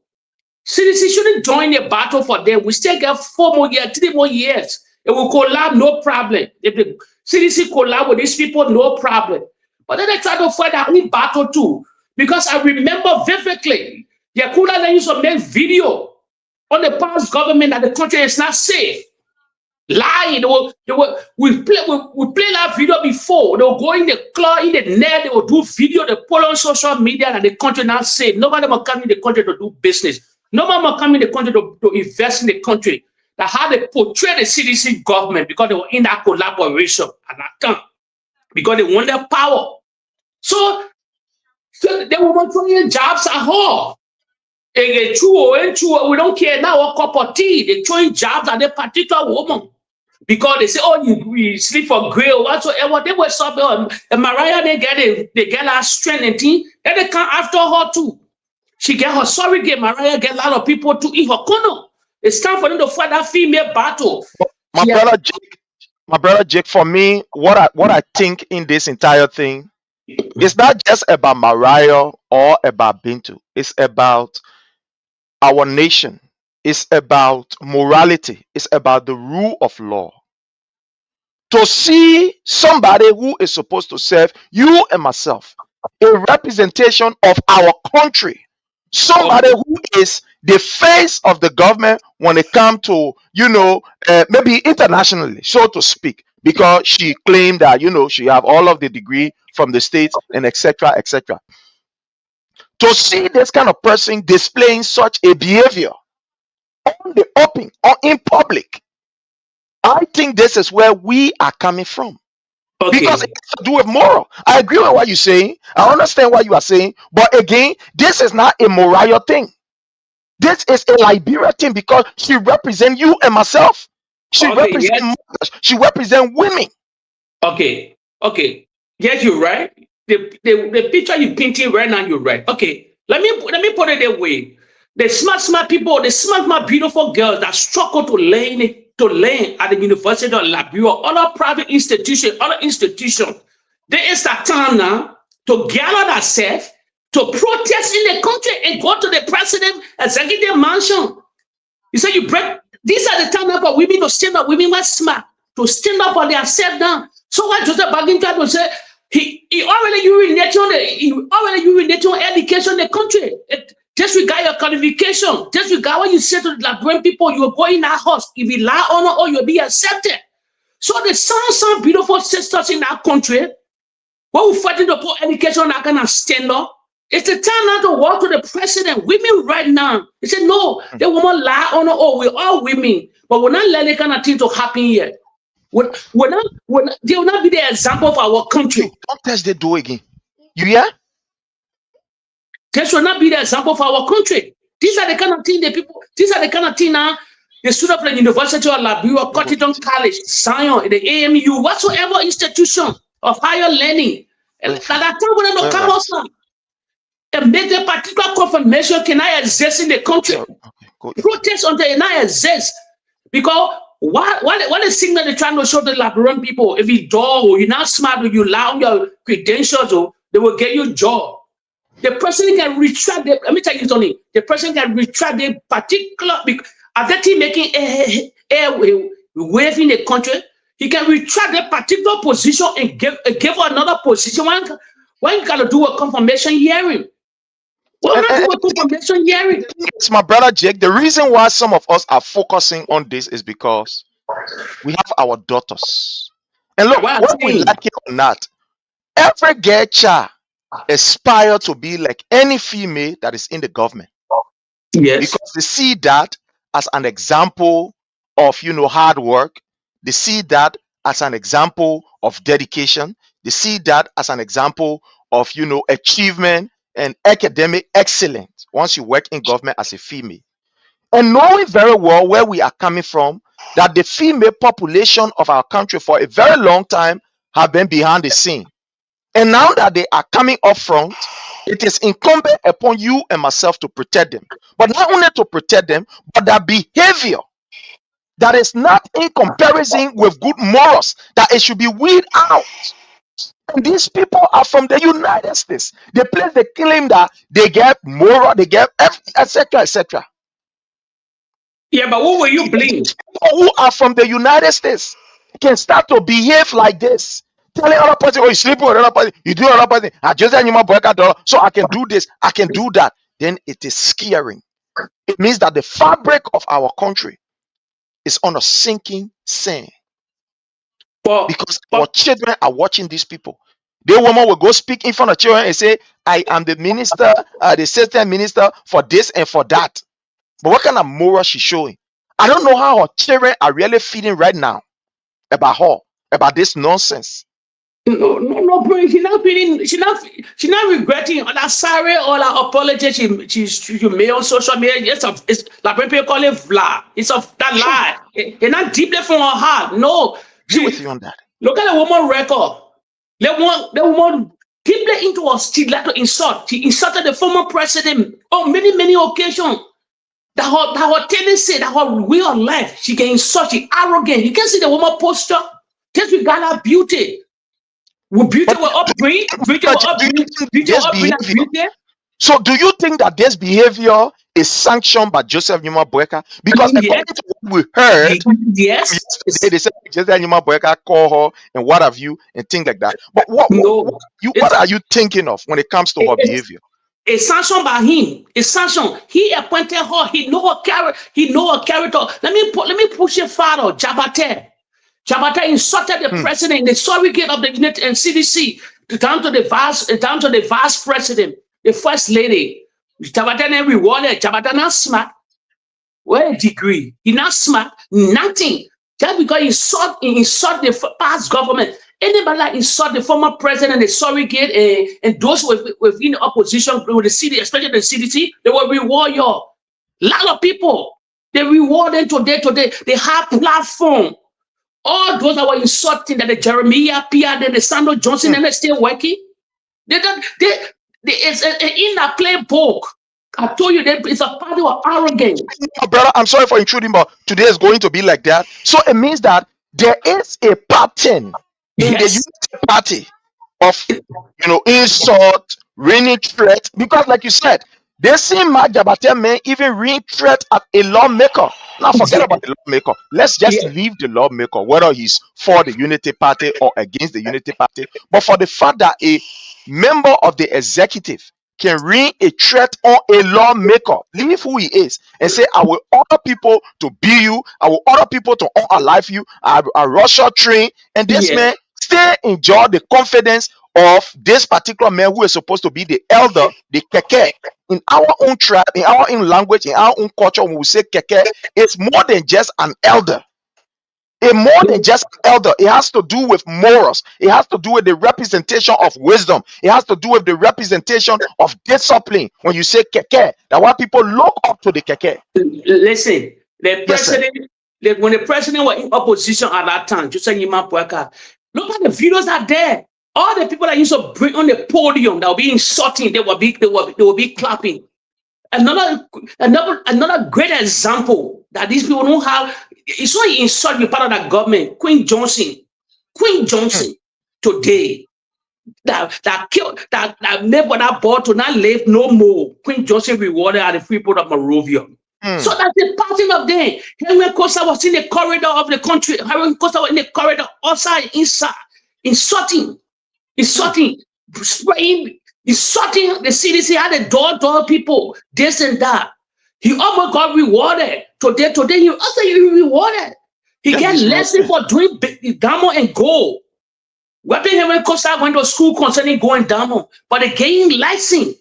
S12: CDC shouldn't join the battle for them. We still get 4 more years, 3 more years. It will collab, no problem. If the CDC collab with these people, no problem. But then they try to fight their own battle too. Because I remember vividly, Yakula used to make video on the past government that the country is not safe. Lying. We play that video before. They will go in the club, in the net, they will do video, they pull on social media, and the country not safe. Nobody will come in the country to do business. Nobody will come in the country to invest in the country. That's how they portray the CDC government, because they were in that collaboration and that time. Because they want their power. So they were throwing jobs at all. We don't care now what cup of tea. They're throwing jobs at a particular woman. Because they say, oh, you sleep for grill, whatsoever. They were suffering. And Mariah, they get her strength and thing. Then they come after her too. She get her surrogate. Mariah get a lot of people to eat her corner. It's time for them to fight that female battle.
S2: My brother Jake, for me, what I think in this entire thing, it's not just about Mariah or about Bintu. It's about our nation. It's about morality. It's about the rule of law. To see somebody who is supposed to serve you and myself, a representation of our country, somebody who is the face of the government when it comes to, maybe internationally, so to speak, because she claimed that, she have all of the degree from the states and etc., etc. To see this kind of person displaying such a behavior on the open or in public, I think this is where we are coming from. Because
S12: Okay.
S2: it has to do with moral. I agree with what you're saying. I understand what you are saying. But again, this is not a Mariah thing. This is a Liberia thing because she represents you and myself. She
S12: Okay,
S2: represents
S12: yes.
S2: mothers. She represents women.
S12: Okay. Okay. Yes, you're right. The picture you're painting right now, you're right. Okay. Let me put it that way. The smart people, the smart beautiful girls that struggle to learn at the University of Liberia, other private institutions, there is a time now to gather themselves to protest in the country and go to the president executive mansion. You say you break. These are the time now for women to stand up. Women were smart to stand up for themselves down. So what Joseph Baggin tried to say, he already urinated on education in the country. Disregard your qualification. Disregard what you say to the Liberian people. You will go in our house. If you lie honor or you'll be accepted. So the some beautiful sisters in our country, when we fighting to put education not gonna stand up. It's the time now to walk to the president. Women right now. They say no, they woman lie honor. Oh, we're all women, but we're not letting kind of thing to happen yet. They will not be the example of our country.
S2: Don't test the door again. You hear?
S12: This will not be the example for our country. These are the kind of thing these are the kind of thing now the student of the University of Liberia, Cotton College, Zion, the AMU, whatsoever institution of higher learning. And that time when they come outside and make a particular confirmation cannot exist in the country. Protest until it not exist. Because what is thing that they're trying to show the Liberian people? If you dull or you're not smart or you lie on your credentials, or they will get you a job. The person can retract let me tell you something. The person can retract the particular as that he making a wave in the country, he can retract that particular position and give another position. When you gotta do a confirmation hearing.
S2: It's my brother Jake. The reason why some of us are focusing on this is because we have our daughters. And look, whether we like it or not, every girl child aspire to be like any female that is in the government.
S12: Yes.
S2: Because they see that as an example of hard work. They see that as an example of dedication. They see that as an example of achievement and academic excellence once you work in government as a female. And knowing very well where we are coming from, that the female population of our country for a very long time have been behind the scene. And now that they are coming up front, it is incumbent upon you and myself to protect them. But not only to protect them, but their behavior that is not in comparison with good morals, that it should be weeded out. And these people are from the United States. They place the claim that they get moral, they get etc. etc.
S12: Yeah, but who will you blame?
S2: People who are from the United States can start to behave like this. Telling other person, oh, you sleeping with another person, you do another person, I just so I can do this, I can do that. Then it is scaring. It means that the fabric of our country is on a sinking sand. Because our children are watching these people. The woman will go speak in front of children and say, I am the minister, the assistant minister for this and for that. But what kind of moral she's showing? I don't know how her children are really feeling right now about her, about this nonsense.
S12: No, bro. She's not feeling. She's not regretting that sorry or that apology she made on social media. It's like people call it vla. It's that lie. It's not deeply from her heart. No.
S2: Agree with you on that.
S12: Look at the woman record. The woman deeply into us. She like to insult. She insulted the former president on many occasions. That her tendency, that her way of life, she can insult. She arrogant. You can see the woman posture. Just regard her beauty.
S2: So do you think that this behavior is sanctioned by Joseph Numa Boeka? Because according to what we heard,
S12: yes,
S2: they said Joseph Numa Boeka call her and what have you and things like that. But what are you thinking of when it comes to her behavior?
S12: It's sanctioned by him. It's sanctioned. He appointed her. He know her character. Let me push it further. Jabata insulted the president, the surrogate of the unit and CDC, down to the vice president, the first lady. Jabata never rewarded. Jabata not smart. What a degree. He not smart. Nothing. Just because he insult the past government. Anybody that insult the former president, the surrogate, and those within the opposition, with the city, especially the CDC, they will reward you. A lot of people, they reward them today. They have platform. All those that were insulting that the Jeremiah, Pierre, the Sandro Johnson, and they're still working. It's in a playbook. I told you that it's a party of arrogance.
S2: Brother, I'm sorry for intruding, but today is going to be like that. So it means that there is a pattern in the unity party of, insult, raining threat, because like you said, they see Mark Jabate man even ring threat at a lawmaker. Now forget about the lawmaker. Let's just leave the lawmaker, whether he's for the unity party or against the unity party. But for the fact that a member of the executive can ring a threat on a lawmaker, leave who he is, and say, I will order people to be you, I will order people to unalive you, I rush your train, and this man still enjoy the confidence of this particular man who is supposed to be the elder, the keke. In our own tribe, in our own language, in our own culture, when we say keke, it's more than just an elder. More than just an elder. It has to do with morals. It has to do with the representation of wisdom. It has to do with the representation of discipline. When you say keke, that's why people look up to the keke.
S12: Listen, the president, when the president was in opposition at that time, just saying, look at the videos are there. All the people that used to bring on the podium that will be insulting, they will be clapping. Another great example that these people don't have. It's not insult you part of that government. Queen Johnson today that killed that never that bought to not live no more. Queen Johnson rewarded at the Freeport of Monrovia. So that's the pattern of them. Henry Costa was in the corridor of the country. Henry Costa was in the corridor outside, inside, insulting, spraying, insulting the CDC, had the door people, this and that. He almost got rewarded. Today he also rewarded. He get lesson for doing damo and gold. Weapon Henry Costa went to school concerning going damo, but they gave him license.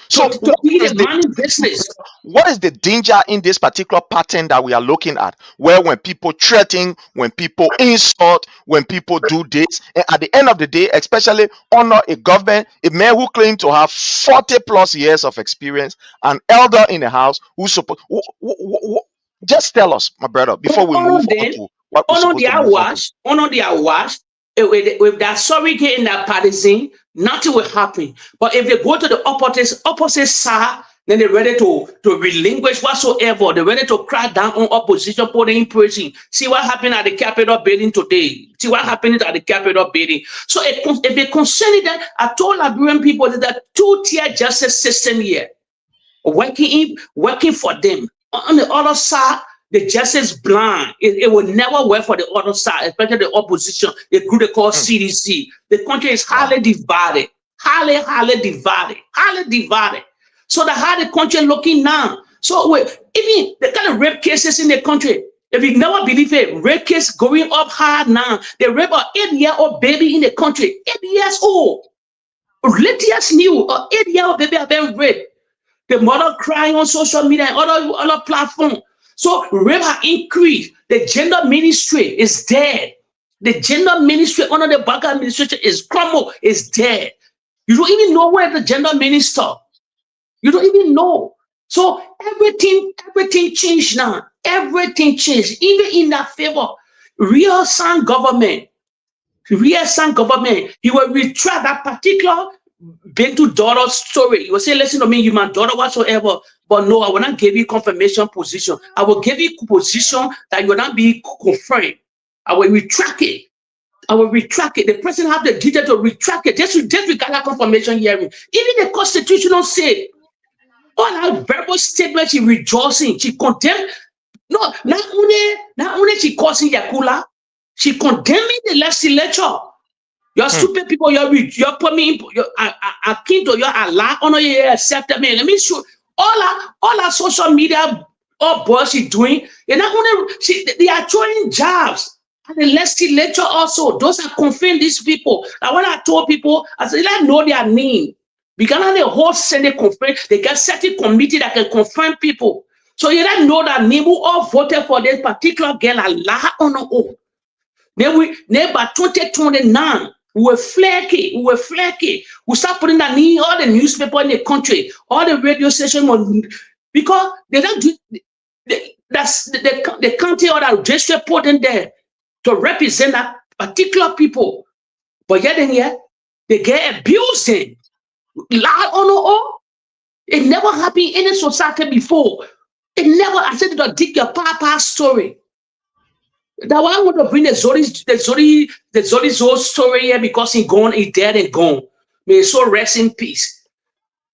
S2: So
S12: to be the money business.
S2: What is the danger in this particular pattern that we are looking at, where when people threaten, when people insult, when people do this, and at the end of the day, especially honor a government, a man who claims to have 40 plus years of experience, an elder in the house who's supposed, just tell us, my brother, before we move on to what we're supposed to move on to.
S12: With that surrogate in that partisan, nothing will happen. But if they go to the opposite side, then they're ready to relinquish whatsoever. They're ready to crack down on opposition, put in prison. See what happened at the Capitol building today. See what happened at the Capitol building. So if they consider that, I told Liberian people that the two-tier justice system here, working for them. On the other side, the justice blind. It will never work for the other side, especially the opposition, the group they call CDC. The country is highly divided. Highly divided. So that's how the country looking now. So even the kind of rape cases in the country, if you never believe it, rape case going up hard now. They rape an 8-year-old baby in the country, 8 years old. Latest news, an 8-year-old baby have been raped. The mother crying on social media and other platforms. So rape has increased. The gender ministry is dead. The gender ministry under the BOAKAI administration is crumbled, is dead. You don't even know where the gender minister. You don't even know. So everything changed now. Everything changed, even in that favor. Real sound government. He will retract that particular Bintu daughter story. You will say, listen to me, you my daughter whatsoever. But no, I will not give you confirmation position. I will give you position that you will not be confirmed. I will retract it. The president have the duty to retract it. Just regard that confirmation hearing. Even the constitution don't say all her verbal statements, she rejoicing, she condemned. No, not only she causing Yakula, she condemning the legislature. You're stupid people, you're put me in, I came to your Allah, honor you, accept me. Let me show all our social media, all boys she doing, you're not only, they are throwing jobs. And the legislature also, those are confirming these people. And when I told people, I said, let know their name. Because now the whole Senate confirm, they got certain committee that can confirm people. So you don't know that name who all voted for this particular girl, Allah honor all. Then by 2029, we were flaky. We start putting that in all the newspaper in the country, all the radio station, because they don't do. That's the county or the district put in there to represent that particular people. But yet and yet, they get abusing. Loud on all. It never happened in any society before. It never, I said to dig your papa story. That's why I want to bring the Zoli's whole story here, because he's gone, he's dead and gone. May his soul rest in peace.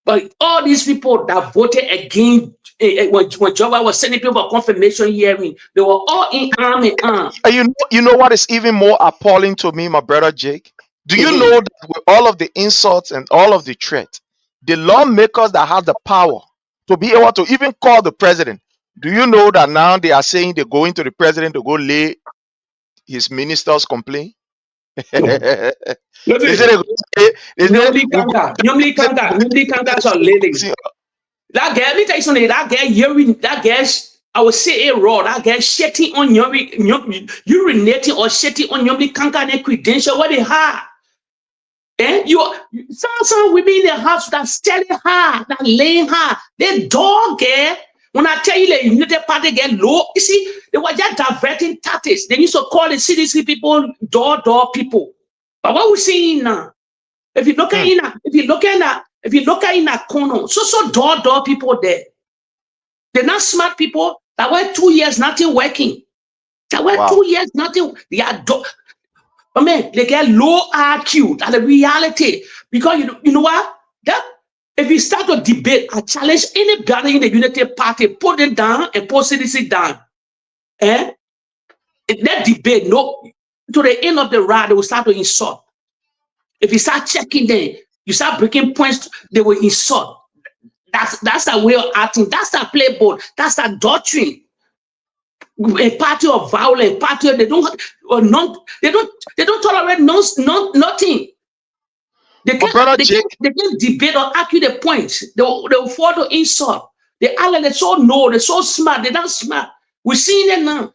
S12: But all these people that voted against when Jehovah was sending people for confirmation hearing, they were all in arm and arm.
S2: And you know what is even more appalling to me, my brother Jake? Do you know that with all of the insults and all of the threats, the lawmakers that have the power to be able to even call the president, do you know that now they are saying they're going to the president to go lay his ministers complaint?
S12: That girl, let me tell you something. That girl, that girl, I would say it raw. That girl shitting on urinating or shitting on your kanka and credential. What they have? And some women in the house that stealing her, that laying her. They dog girl. When I tell you the United Party get low, you see, they were just diverting tactics. They used to call the CDC people door people. But what we're seeing now, if you look at in that corner, so door people there. They're not smart people. That were 2 years nothing working. That were 2 years nothing. They are I mean, they get low IQ. That's the reality. Because you know what? That if you start a debate, I challenge anybody in the Unity Party, put it down and put CDC down. That debate, no, to the end of the ride, they will start to insult. If you start checking them, you start breaking points, they will insult. That's the way of acting. That's the playboard. That's the doctrine. A party of violence, party they don't tolerate nothing. They can't debate or argue the points. They'll fall to insult. They're so smart. They're not smart. We're seeing it now.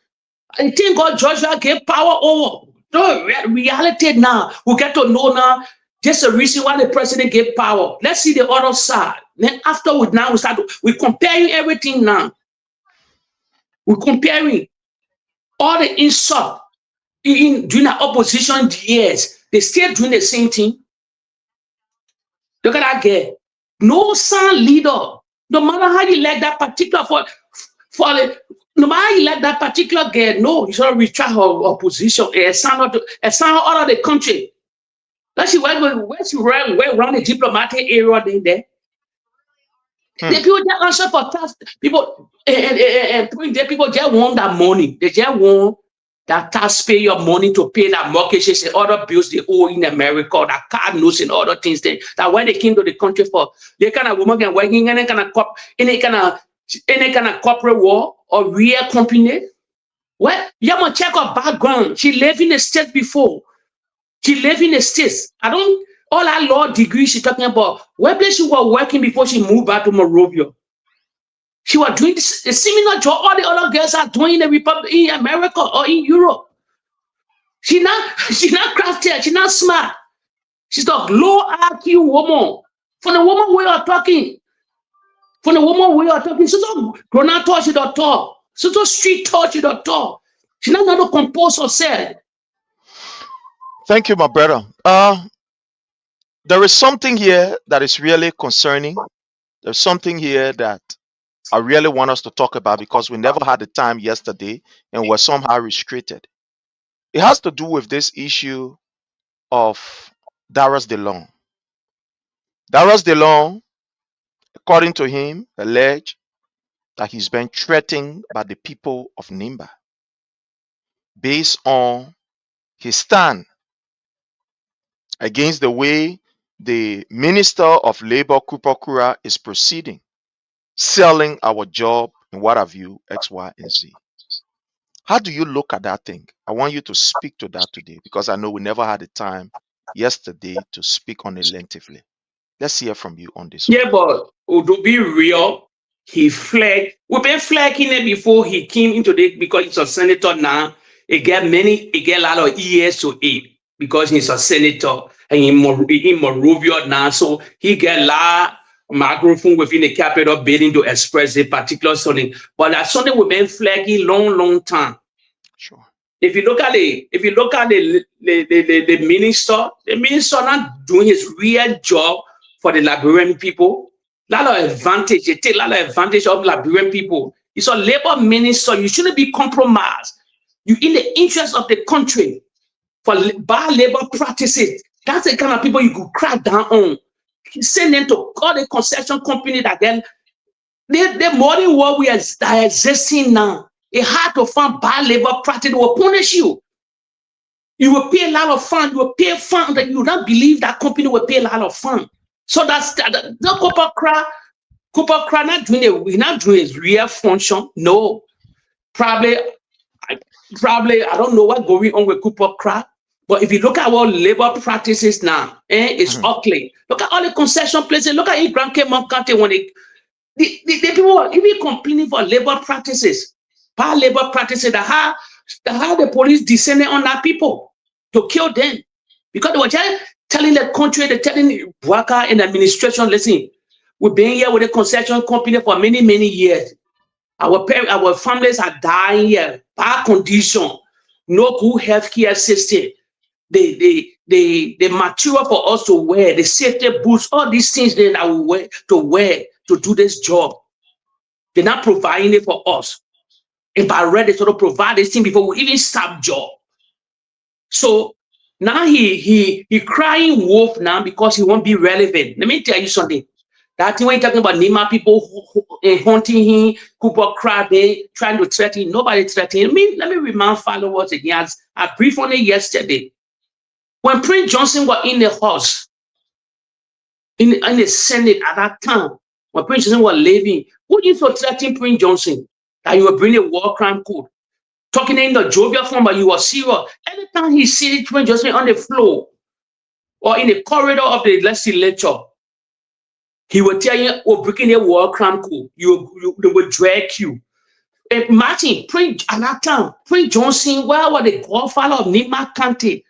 S12: I think God Joshua gave power over. No, reality now. We get to know now. Just a reason why the president gave power. Let's see the other side. Then afterwards, now we're comparing everything now. We're comparing all the insult during the opposition years. They still doing the same thing. Look at that girl. No sound leader. No matter how you like that particular no matter how you like that particular girl, no, you should retract her opposition. A sound all of the country. Let's see where around the diplomatic area there. The people just answer for tax. People and people just want that money. They just want that taxpayer money to pay that mortgages and other bills they owe in America, that car notes and other things. That when they came to the country for, they kind of woman can working in any kind of corporate war or real company. Well, you have to check her background. She lived in the States before. She lived in the States. All that law degree she's talking about, where place she was working before she moved back to Monrovia. She was doing a similar job all the other girls are doing in the Republic, in America or in Europe. She's not crafted, she's not smart. She's a low IQ woman. From the woman we are talking, she's a grown-up talk, she don't talk. She's a street talk, she don't talk. She's not going to compose herself.
S2: Thank you, my brother. There is something here that is really concerning. There's something here that I really want us to talk about because we never had the time yesterday and were somehow restricted. It has to do with this issue of Darius DeLong. Darius DeLong, according to him, alleged that he's been threatened by the people of Nimba based on his stand against the way the Minister of Labor, Kupa Kura, is proceeding, selling our job and what have you, X, Y, and Z. How do you look at that thing? I want you to speak to that today because I know we never had the time yesterday to speak on it lengthily. Let's hear from you on this.
S12: Yeah, but to be real, he flagged. We've been flagging it before he came into the because he's a senator now. He get a lot of years to eat because he's a senator and in Monrovia now. So he get a lot of microphone within the Capitol building to express a particular something. But that's something we've been flagging long time.
S2: Sure.
S12: If you look at the minister not doing his real job for the Liberian people. A lot of advantage. They take a lot of advantage of Liberian people. It's a labor minister. You shouldn't be compromised. You in the interest of the country for bad labor practices. That's the kind of people you could crack down on. Send them to call the concession company that then the modern world we are existing now. It's hard to find bad labor practice will punish you. You will pay a lot of fund. You will pay fund that you don't believe that company will pay a lot of fund. So that's the Cooper Cra not doing his real function. No, probably I don't know what's going on with Cooper Cra. But if you look at what labor practices now, it's ugly. Look at all the concession places. Look at Grand Cape County when the people are even complaining for labor practices, bad labor practices that how the police descended on that people to kill them. Because they were just telling the country, they're telling BOAKAI and administration, listen, we've been here with the concession company for many years. Our families are dying here, bad condition, no good healthcare system. The material for us to wear, the safety boots, all these things that we wear to do this job. They're not providing it for us. And by ready to provide this thing before we even start job. So now he crying wolf now because he won't be relevant. Let me tell you something. That thing when you're talking about Nima people haunting him, Cooper Cra, trying to threaten him, nobody threatening him. Let me remind followers again. As I briefed on it yesterday. When Prince Johnson was in the house, in the Senate at that time, when Prince Johnson was leaving, who used to threaten Prince Johnson that you will bring a war crime code? Talking in the jovial form, but you were serious. Anytime he sees Prince Johnson on the floor or in the corridor of the legislature, he will tell you, "Oh, breaking a war crime code, they will drag you." And Martin, at that time, Prince Johnson, where was the godfather of Nima County?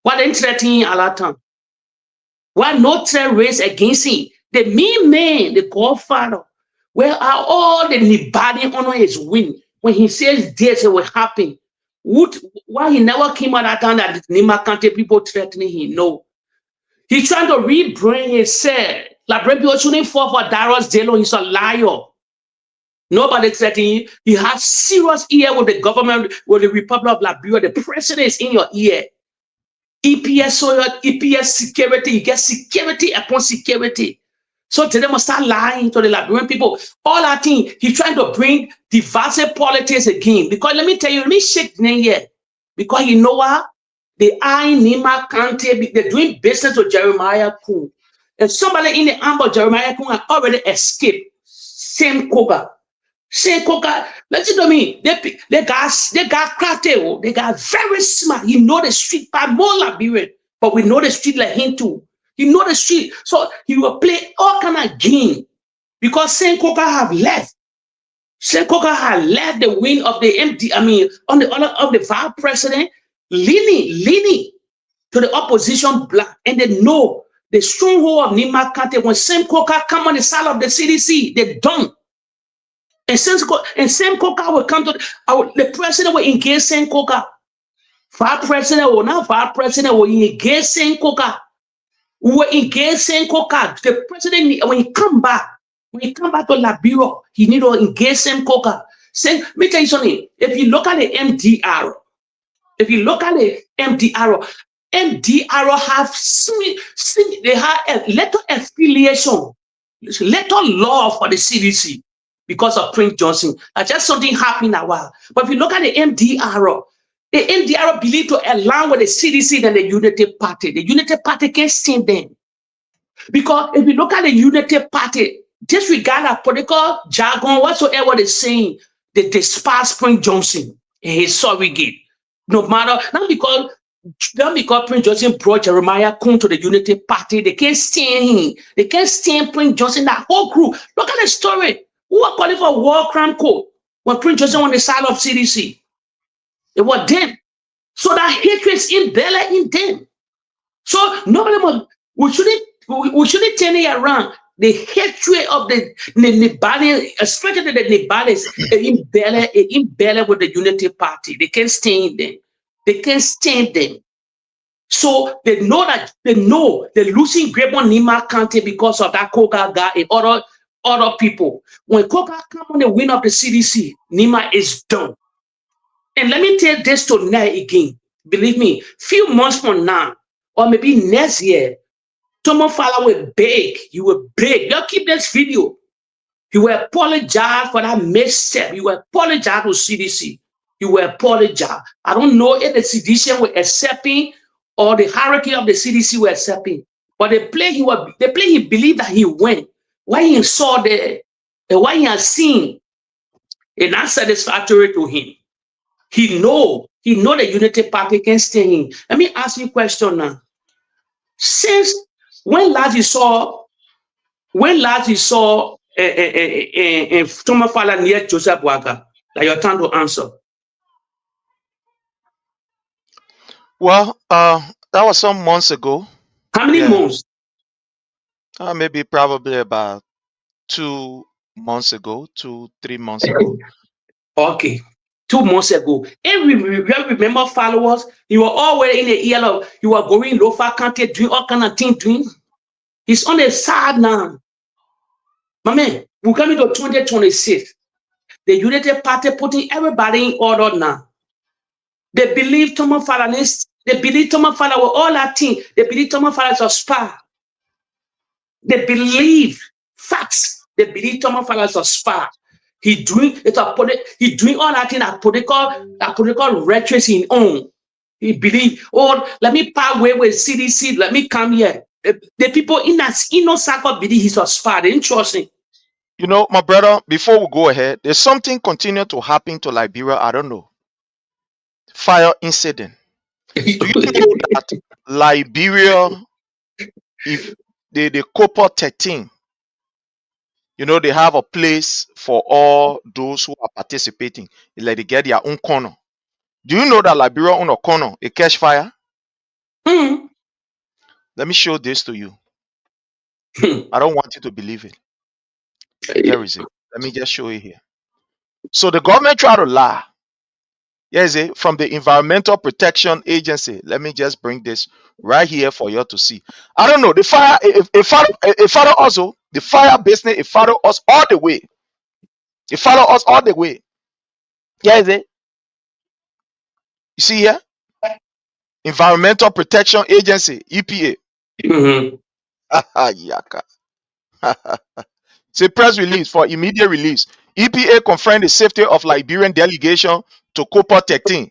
S12: Why they threatening at that time? Why no threat raised against him? The mean man, the godfather, where are all the Nibadi honor his win? When he says this, it will happen. Why he never came out that time that Nima County people threatening him? No. He's trying to rebrand himself. Like people shouldn't fall for Darius Delo. He's a liar. Nobody threatening him. He has serious ear with the government, with the Republic of Liberia. The president is in your ear. EPS security, you get security upon security. So today must start lying to the Liberian people. All that thing, he's trying to bring divisive politics again. Because let me tell you, let me shake the name here. Because you know what? They are in Nima County, they're doing business with Jeremiah Kuhn. And somebody in the arm of Jeremiah Kuhn had already escaped. Same Koga. Listen to me. They got crafty. They got very smart. You know the street by more Liberian, but we know the street like him too. You know the street, so he will play all kind of game because Saint Coca have left. Saint Coca had left the wing of the on the honor of the vice president, leaning to the opposition bloc, and they know the stronghold of Nima County. When Saint Coca come on the side of the CDC, they don't. And Sam Coca will come to the president will engage Sam Coca. Vice president will engage Sam Coca. Will engage Sam Coca. The president, when he come back to Liberia, he need to engage Sam Coca. Let me tell you something. If you look at the MDR, MDR have they have a letter affiliation, letter law for the CDC. Because of Prince Johnson. Just something happened a while. But if you look at the MDR believe to align with the CDC than the Unity Party. The Unity Party can't stand them. Because if you look at the Unity Party, disregard our political jargon, whatsoever they're saying, they despise Prince Johnson and his surrogate. No matter, not because Prince Johnson brought Jeremiah Kuhn to the Unity Party, they can't stand him. They can't stand Prince Johnson, that whole group. Look at the story. Who are calling for war crime code when Prince Johnson on the side of CDC? It was them. So that hatred is embedded in them. So nobody we shouldn't turn it around. The hatred of the Nibali, especially the Nibalis, embedded with the Unity Party. They can't stand them. They can't stand them. So they know they're losing grip on Nima County because of that Coca guy and other people. When Coca come on the win of the CDC, Nima is done. And let me tell this tonight again. Believe me, few months from now, or maybe next year, someone follow will beg. You will beg. You keep this video. You will apologize for that misstep. You will apologize to CDC. You will apologize. I don't know if the CDC will accept him or the hierarchy of the CDC will accept him. But the play he believed that he went. Why he saw why he has seen it not satisfactory to him. He know the Unity Party can stand him. Let me ask you a question now. Since when last you saw Thomas Fala near Joseph Boakai? Like your time to answer.
S2: Well, that was some months ago.
S12: How many months?
S2: Maybe probably about 2 months ago, 2-3 months ago.
S12: Okay. 2 months ago. And we remember followers, you were already in the ear of you were going Lofa County doing all kind of things doing. He's on the side now. My man, we're coming to 2026. The Unity Party putting everybody in order now. They believe Thomas Fala they believe Thomas Fala with all that thing. They believe Thomas Fala is a spy. They believe facts. They believe Thomas Fala is a spy. He doing all that thing that political rhetoric in own. He believe, let me part way with CDC, let me come here. The people in that circle believe he's a spy. They didn't trust him.
S2: You know, my brother, before we go ahead, there's something continue to happen to Liberia. I don't know. Fire incident. Do you know that Liberia, if the Copper 13, you know, they have a place for all those who are participating. Like they get their own corner. Do you know that Liberia own a corner? It catch fire?
S12: Mm.
S2: Let me show this to you. I don't want you to believe it. Here is it. Let me just show you here. So the government try to lie. Yes, from the Environmental Protection Agency. Let me just bring this right here for you to see. I don't know. The fire, it follow also. The fire business, it follow us all the way. It follow us all the way. Yes, You see here? Environmental Protection Agency, EPA.
S12: Mm-hmm.
S2: Yaka. Say press release for immediate release. EPA confirmed the safety of Liberian delegation to Copper 13.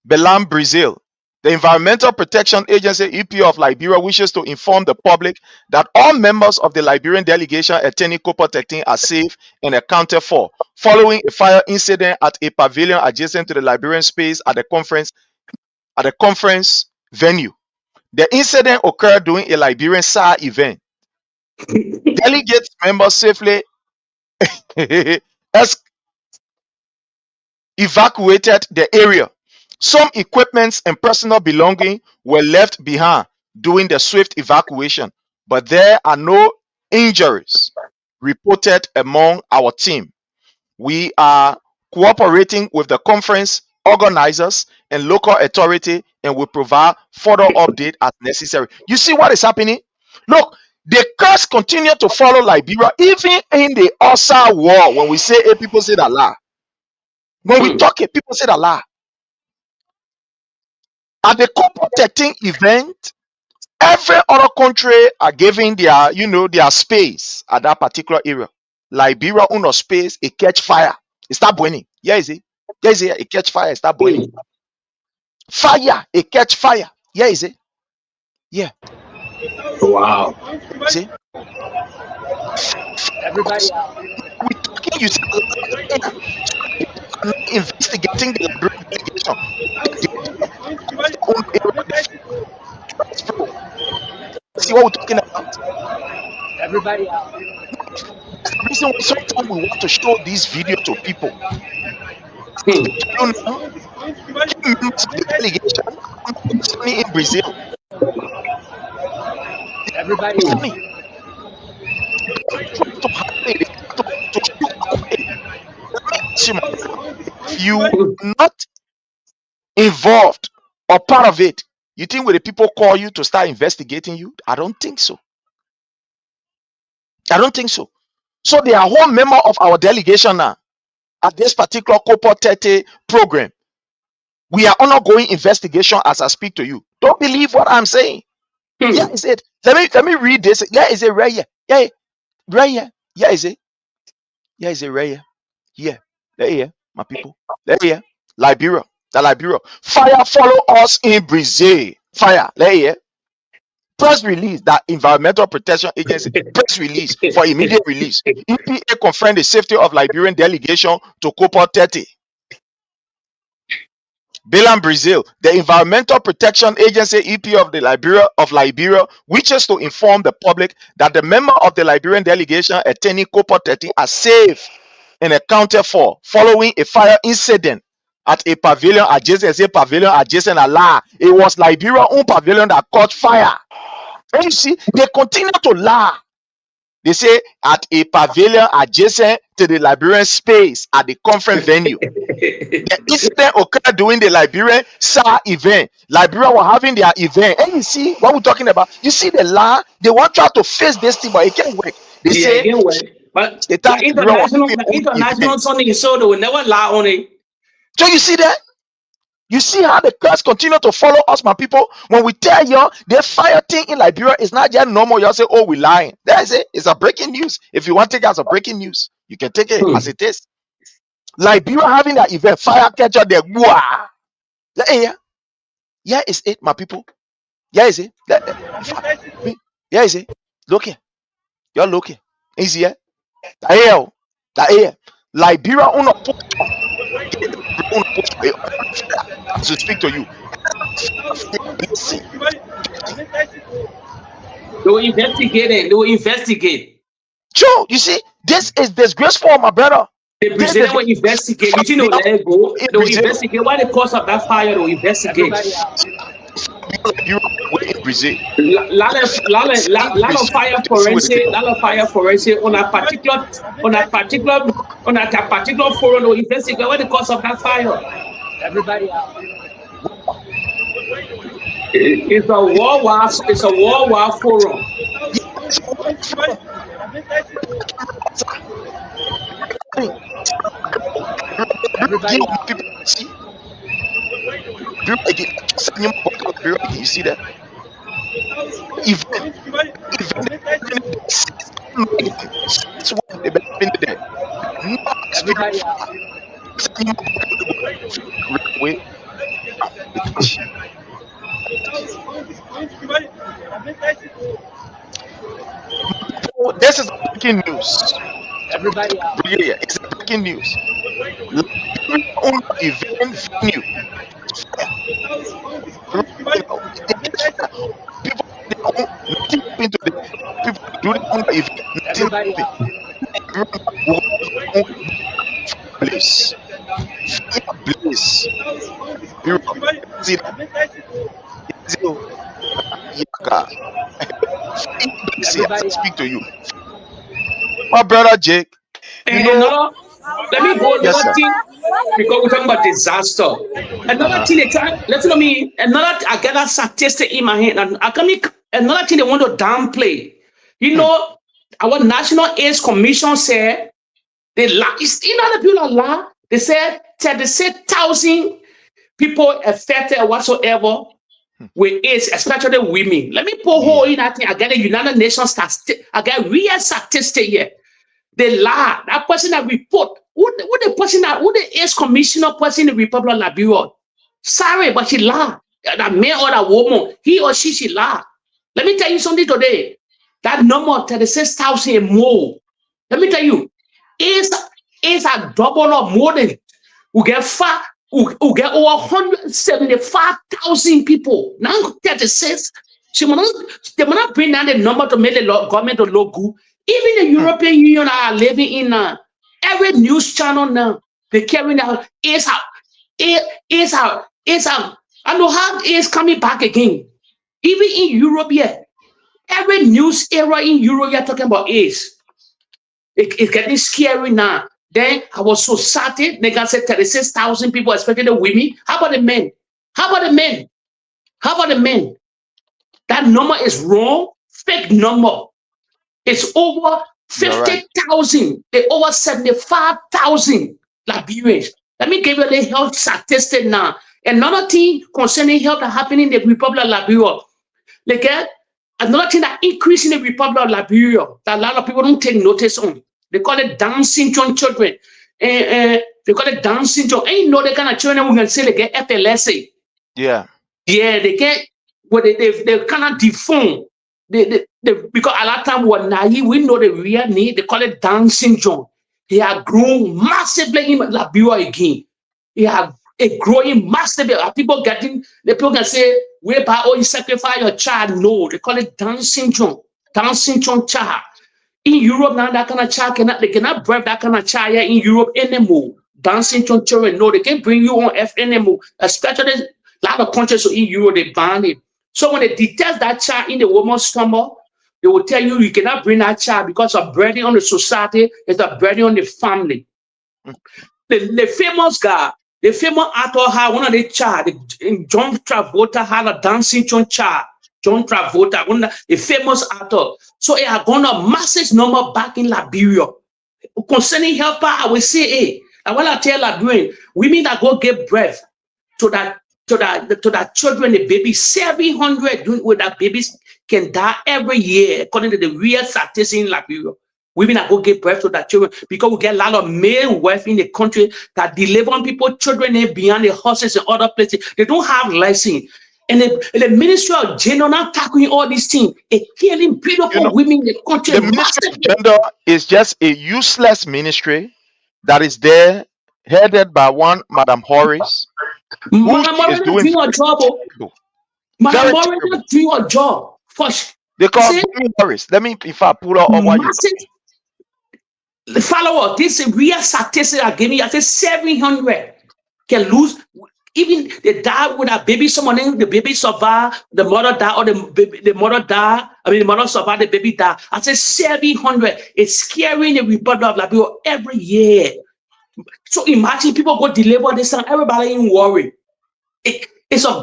S2: Belém, Brazil. The Environmental Protection Agency EPA of Liberia wishes to inform the public that all members of the Liberian delegation attending Copper 13 are safe and accounted for, following a fire incident at a pavilion adjacent to the Liberian space at the conference venue. The incident occurred during a Liberian SAR event. Delegates members safely evacuated the area. Some equipments and personal belongings were left behind during the swift evacuation, but there are no injuries reported among our team. We are cooperating with the conference organizers and local authority and will provide further update as necessary. You see what is happening? Look, the curse continue to follow Liberia, even in the Osa war. When we say it, people say that lie. When we talk it, people say that lie. At the Copper 13 event, every other country are giving their, their space at that particular area. Liberia own a space, it catch fire, it start burning. Yeah, is it? Yeah, is it? It catch fire, it start burning. Fire, it catch fire. Yeah, is it? Yeah.
S12: Wow.
S2: See?
S11: Everybody
S2: we talking, you see, are not investigating the Liberian delegation. See what we're talking about?
S11: Everybody
S2: That's the reason why sometimes we want to show these videos to people. You know, members of the delegation in Brazil.
S12: Everybody.
S2: Try to hide it, to shoot away. If you not involved or part of it, you think when the people call you to start investigating you? I don't think so. I don't think so. So they are one member of our delegation now at this particular Copper 30 program. We are undergoing investigation as I speak to you. Don't believe what I'm saying. Yeah, is it? Let me read this. Yeah, is it right here? Yeah, right here. Yeah, is it? Yeah, is it right here? Yeah, there here, my people. There here. Liberia. The Liberia. Fire follow us in Brazil. Fire. There here. Press release that Environmental Protection Agency press release for immediate release. EPA confirmed the safety of Liberian delegation to Copper 30. Belém, Brazil, the Environmental Protection Agency (EPA) of Liberia wishes to inform the public that the member of the Liberian delegation attending Copper 30 are safe and accounted for following a fire incident at a pavilion adjacent. Allah. It was Liberia's own pavilion that caught fire. And you see, they continue to lie. They say at a pavilion adjacent to the Liberian space at the conference venue. The incident occurred during the Liberian SAR event. Liberia were having their event. And you see what we're talking about. You see the lie. They want to try to face this thing, but it can't work. They say
S12: it can't work. But the international Sunday so they will never lie on it.
S2: So you see that? You see how the curse continue to follow us, my people. When we tell you the fire thing in Liberia is not just normal, you say, "Oh, we're lying." That's it. It's a breaking news. If you want to take it as a breaking news, you can take it as it is. Liberia having that event, fire catcher there. Wow. Yeah, is it, my people? Yeah, is it? Yeah, is it? Look here. You're looking. Easy, yeah? That Liberia on a to speak to you.
S12: They will investigate it. They will investigate.
S2: Joe, you see, this is disgraceful, my brother.
S12: The Brazilian will investigate. You think they will let it go? They will investigate. Why the cause of that fire? They will investigate.
S2: In Brazil.
S12: Lot of fire forensic on a particular forum. They will investigate what the cause of that fire. Everybody out. It's a worldwide forum.
S2: You see that? Event. This is breaking news.
S12: Everybody out.
S2: Yeah, it's breaking news. On event venue. People do the own event.
S12: Everybody out.
S2: Place. Place. See that? Speak to you, my brother Jake.
S12: You know, let me go another thing because we're talking about disaster. Another thing I get a statistic in my hand, and another thing they want to downplay. You know, our National AIDS Commission said they lie. The people lie. They said 36,000 people affected whatsoever with AIDS, especially women. Let me put hold in that thing. I get a United Nations statistic. I get real statistic here. They lie. That person that report, who the AIDS commissioner person in the Republic of Liberia? Sorry, but she lied. That man or that woman, he or she lied. Let me tell you something today. That number 36,000 and more. Let me tell you, AIDS a double or more than who get over 175,000 people. Now 36. They will not bring down the number to make the government to look good. Even the European Union are living in every news channel now. They carrying out AIDS out. AIDS out. AIDS out. I know how AIDS coming back again. Even in Europe, yeah. Every news era in Europe, you're talking about AIDS. It's getting scary now. Then I was so saddened. They got said 36,000 people, especially the women. How about the men? How about the men? How about the men? That number is wrong. Fake number. It's over
S2: You're right.
S12: 50,000. It's over 75,000 Liberians. Let me give you the health statistic now. Another thing concerning health that happened in the Republic of Liberia. Like another thing that increased in the Republic of Liberia that a lot of people don't take notice on. They call it Down syndrome children. They call it Down syndrome. And you know the kind of children we can say they get epilepsy.
S2: Yeah.
S12: Yeah, they get they kind of deform. Because a lot of time we're naive, we know the real need. They call it Down syndrome. They are grown massively in Liberia again. They are growing massively. People can say, whereby you sacrifice your child. No, they call it Down syndrome. Down syndrome child. In Europe now, that kind of child they cannot birth that kind of child here in Europe anymore. Down syndrome children, no, they can't bring you on F anymore. Especially a lot of countries in Europe, they ban it. So when they detect that child in the woman's stomach, they will tell you cannot bring that child because of burden on the society, it's a burden on the family. The famous guy, the famous actor had one of the child, John Travolta had a Down syndrome child. John Travolta, one of the famous actor. So it had gone a massive number back in Liberia. Concerning health, I will say, hey, I want to tell Liberian, women that go give birth to that children, the baby, 700 with that babies can die every year, according to the real statistics in Liberia. Women that go give birth to that children because we get a lot of male wife in the country that deliver people children beyond the horses and other places. They don't have license. And the Ministry of Gender now tackling all these things, it's killing beautiful women in the country.
S2: The Ministry of Gender is just a useless ministry that is there, headed by one Madam Horace, who
S12: Madam
S2: is
S12: Horace
S2: doing
S12: doing a job. Madam Horace doing a job.
S2: They call me Horace. Let me, if I pull up what you
S12: the follower, this is real statistic I gave me. I said 700 can lose. Even they die with a baby, someone else, the baby survive, the mother die, or the mother die. I mean, the mother survive, the baby die. I said 700. It's scaring the Republic of Liberia every year. So imagine people go deliver this and everybody in worry. It's a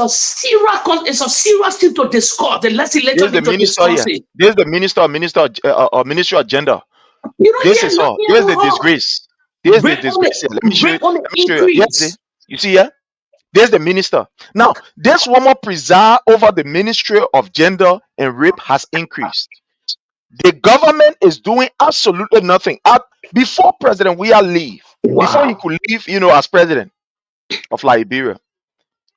S12: serious thing to discuss. The legislature need to discuss it.
S2: This is the Ministry of Gender. This is all. Here's the disgrace. Here's the disgrace. Let me show you. You see here? There's the minister. Now, this woman preside over the Ministry of Gender and Rape has increased. The government is doing absolutely nothing. Before President Weah leave, before he could leave, as president of Liberia,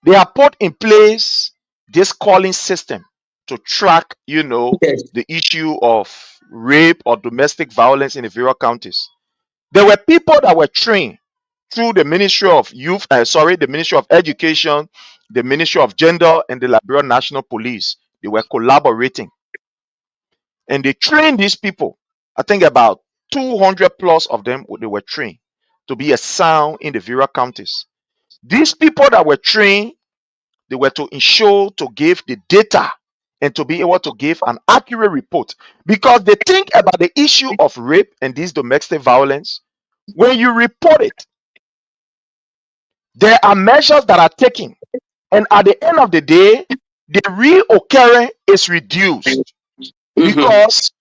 S2: they have put in place this calling system to track, the issue of rape or domestic violence in the various counties. There were people that were trained through the Ministry of the Ministry of Education, the Ministry of Gender, and the Liberian National Police. They were collaborating. And they trained these people. I think about 200 plus of them, they were trained to be a sound in the various counties. These people that were trained, they were to ensure to give the data and to be able to give an accurate report, because they think about the issue of rape and this domestic violence. When you report it, there are measures that are taken, and at the end of the day, the reoccurrence is reduced. Because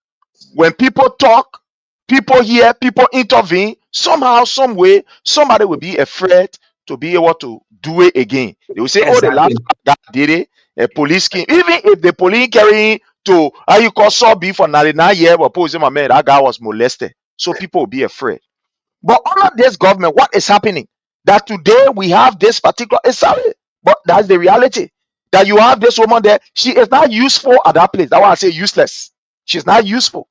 S2: when people talk, people hear, people intervene, somehow, some way, somebody will be afraid to be able to do it again. They will say, oh, the last guy did it, a police came. Even if the police carrying to how you call Sobi for 99 years, but my man, that guy was molested. So people will be afraid. But under this government, what is happening? That today we have this particular, sorry, but that's the reality. That you have this woman there, she is not useful at that place. That's why I say useless. She's not useful.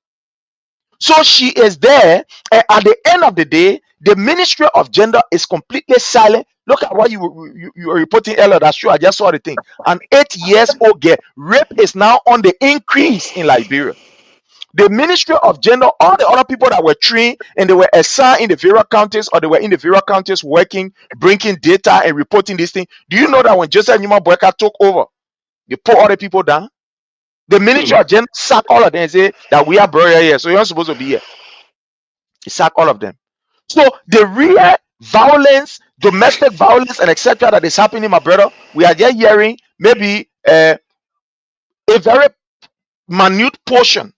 S2: So she is there, and at the end of the day, the Ministry of Gender is completely silent. Look at what you were reporting earlier. That's true. I just saw the thing. An 8 years old girl, rape is now on the increase in Liberia. The Ministry of Gender, all the other people that were trained and they were assigned in the various counties, or they were in the various counties working, bringing data and reporting this thing. Do you know that when Joseph Numa BOAKAI took over, they put all the people down? The Ministry of Gender sacked all of them and say that we are brother here, so you're not supposed to be here. He sacked all of them. So the real violence, domestic violence, and etc. that is happening, my brother, we are just hearing maybe a very minute portion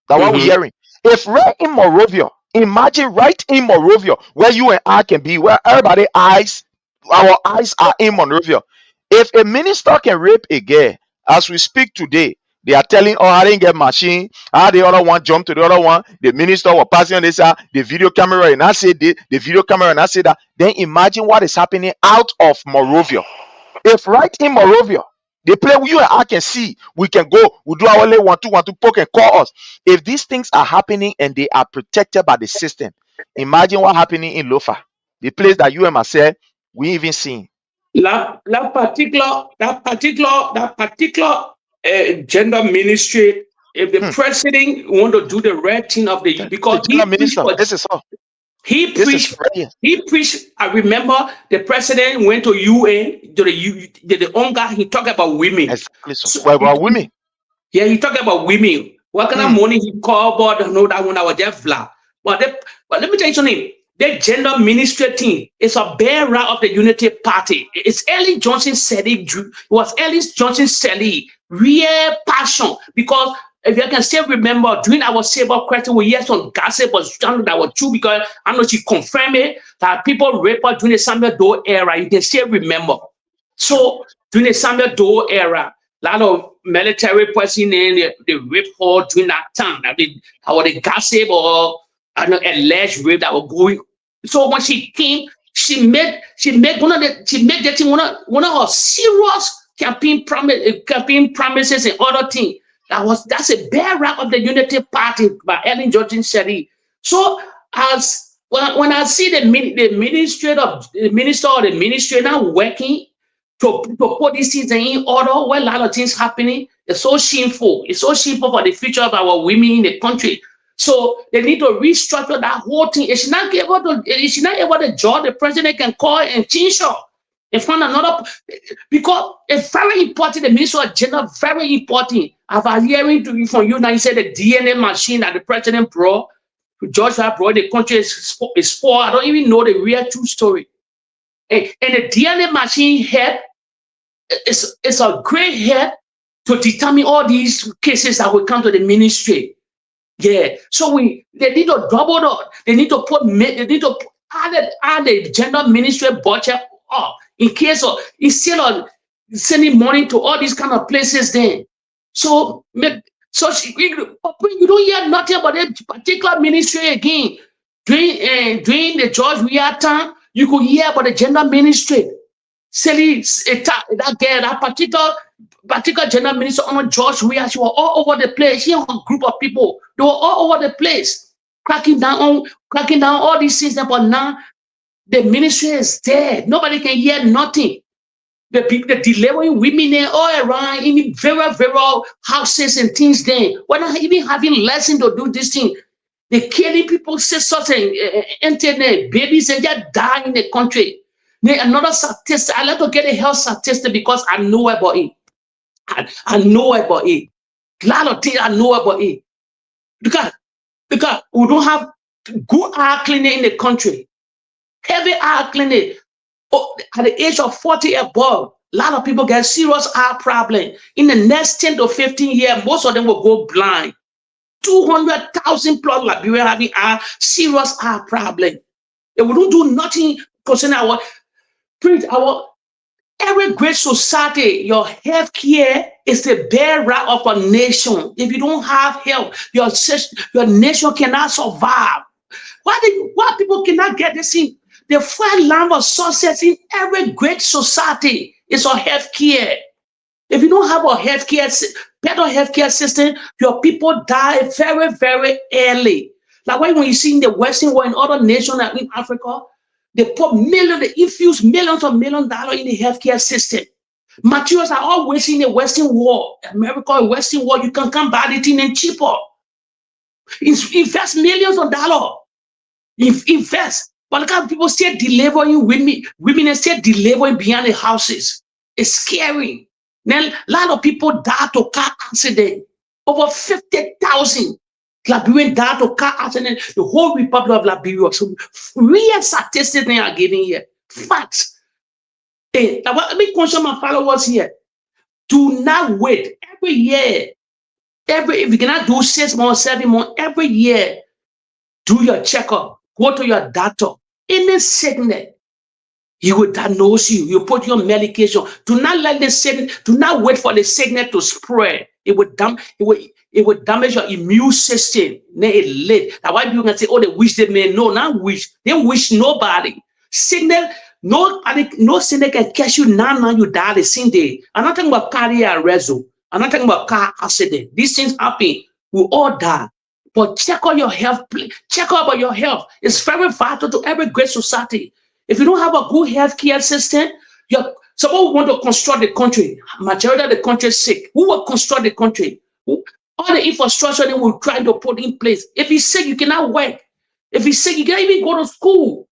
S2: that what we're hearing. If right in Morovia, imagine right in Morovia, where you and I can be, where everybody eyes, our eyes are in Morovia. If a minister can rape a girl, as we speak today, they are telling, oh, I didn't get machine. Ah, the other one jumped to the other one. The minister was passing on this, the video camera, and I said the video camera, and I said that. Then imagine what is happening out of Morovia. If right in Morovia, they play you and I can see, we can go, we do our only 1 2 1 2 poke and call us. If these things are happening and they are protected by the system, imagine what happening in Lofa, the place that you and myself we even seen.
S12: That particular gender ministry, if the president want to do the right thing of the, because
S2: the minister, this is all.
S12: He preached. I remember the president went to UN, to the UNGA. He talked about women.
S2: Exactly. So about women.
S12: Yeah, he talked about women. What kind of money he called, but no, that one I was just flat. But let me tell you something. The gender ministry thing is a bearer of the Unity Party. It's Ellen Johnson Seli. It was Ellen Johnson Seli. Real passion. Because if you can still remember, during our saber question, we hear some gossip, but that was true because I know she confirmed it that people rape her during the Samuel Doe era. You can still remember. So during the Samuel Doe era, a lot of military person they rape her during that time. Or the gossip or alleged rape that was going. So when she came, she made that thing one of her serious campaign promises and other things. That's a bearer of the Unity Party by Ellen Johnson Seli. So as when I see the minister or the ministry now working to put these things in order, where a lot of things happening, it's so shameful. It's so shameful for the future of our women in the country. So they need to restructure that whole thing. If she's not able to job, the president can call and change her and find another, because it's very important. The Minister of Gender, very important. I've hearing from you now. You said the DNA machine that the president brought, George brought, the country is poor. I don't even know the real true story. And the DNA machine head is a great head to determine all these cases that will come to the ministry. Yeah, so they need to double up. They need to add the gender ministry budget up in case of instead of sending money to all these kind of places. Then, so you don't hear nothing about that particular ministry again. During the George Weah time, you could hear about the gender ministry. That particular gender minister on George Weah, she was all over the place. She had a group of people. They were all over the place, cracking down all these things. But now the ministry is dead. Nobody can hear nothing. The delivering women there all around in very, very houses and things there. We're not even having lessons to do this thing. They're killing people, sisters and internet, babies, and just die in the country. Another statistic, I like to get a health statistic because I know about it. I know about it. A lot of things I know about it. Because we don't have good eye clinic in the country. Heavy eye clinic. At the age of 40 above, a lot of people get serious eye problem. In the next 10 to 15 years, most of them will go blind. 200,000 plus Liberians having serious eye problem. If we don't do nothing concerning every great society, your health care is the bearer of a nation. If you don't have health, your nation cannot survive. Why people cannot get this thing? The first line of success in every great society is our health care. If you don't have a better healthcare system, your people die very, very early. Like when you see in the Western world and other nations like in Africa, they infuse millions of dollars in the healthcare system. Materials are always in the Western world. America, Western world, you can come buy the thing and cheaper. Invest millions of dollars. Invest. But look how people still delivering women are still delivering behind the houses. It's scary. Then a lot of people die to car accident. Over 50,000 Liberians died to car accident. The whole Republic of Liberia. So real statistics they are giving here. Facts. Hey, now let me question my followers here. Do not wait. Every year, if you cannot do 6 months, 7 months, every year, do your checkup. Go to your doctor. Any sickness, he will diagnose you. You put your medication. Do not let the sickness. Do not wait for the sickness to spread. It would damage your immune system. Then it late. That's why people can say, "Oh, they wish they may know." Not wish. They wish nobody. Sickness. No sickness can catch you now. Now you die the same day. I'm not talking about cardiac arrest. I'm not talking about car accident. These things happen. We all die. But check on your health. Check out about your health. It's very vital to every great society. If you don't have a good healthcare system, someone want to construct the country. Majority of the country is sick. Who will construct the country? All the infrastructure they will try to put in place. If you're sick, you cannot work. If you're sick, you cannot even go to school.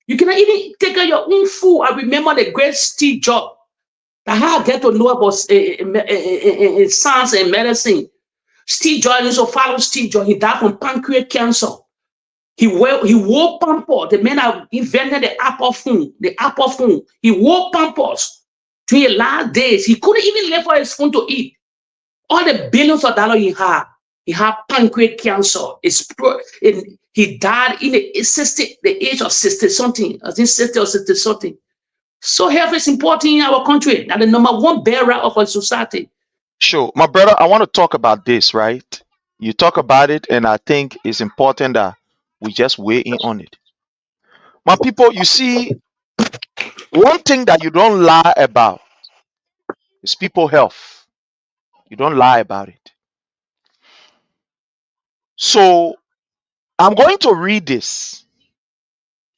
S12: You cannot even take care of your own food. I remember the great Steve Jobs. I get to know about science and medicine. Steve Jobs used to follow Steve Jobs. He died from pancreatic cancer. He wore Pampers. The man that invented the Apple phone. He wore Pampers during his last days. He couldn't even live for his phone to eat. All the billions of dollars he had pancreatic cancer. He died in the age of 60 something. I think 60 or 60 something. So health is important in our country. Now the number one barrier of our society.
S2: Sure. My brother, I want to talk about this, right? You talk about it, and I think it's important that we just weigh in on it. My people, you see, one thing that you don't lie about is people health. You don't lie about it. So I'm going to read this.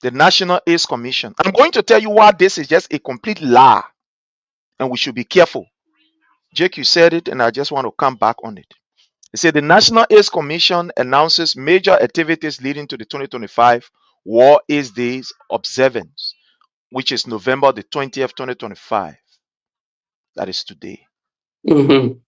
S2: The National AIDS Commission. I'm going to tell you why this is just a complete lie, and we should be careful. Jake, you said it, and I just want to come back on it. It said the National AIDS Commission announces major activities leading to the 2025 War AIDS Days observance, which is November the 20th, 2025. That is today.
S12: Mm-hmm.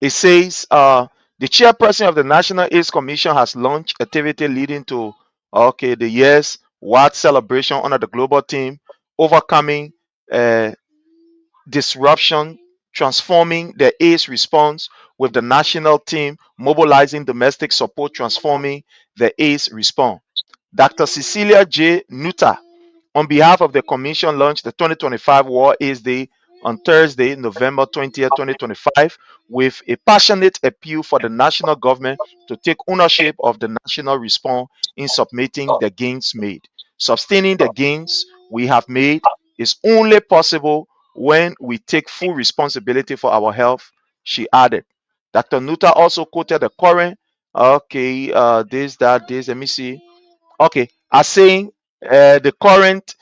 S2: It says the chairperson of the National AIDS Commission has launched activity leading to the year's wide celebration under the global theme overcoming disruption, transforming the AIDS response, with the national team mobilizing domestic support, transforming the AIDS response. Dr. Cecilia J. Nutter, on behalf of the Commission, launched the 2025 War AIDS Day on Thursday, November 20th, 2025, with a passionate appeal for the national government to take ownership of the national response in submitting the gains made. Sustaining the gains we have made is only possible when we take full responsibility for our health, she added. Dr. Nutter also quoted the current, let me see. Are saying the current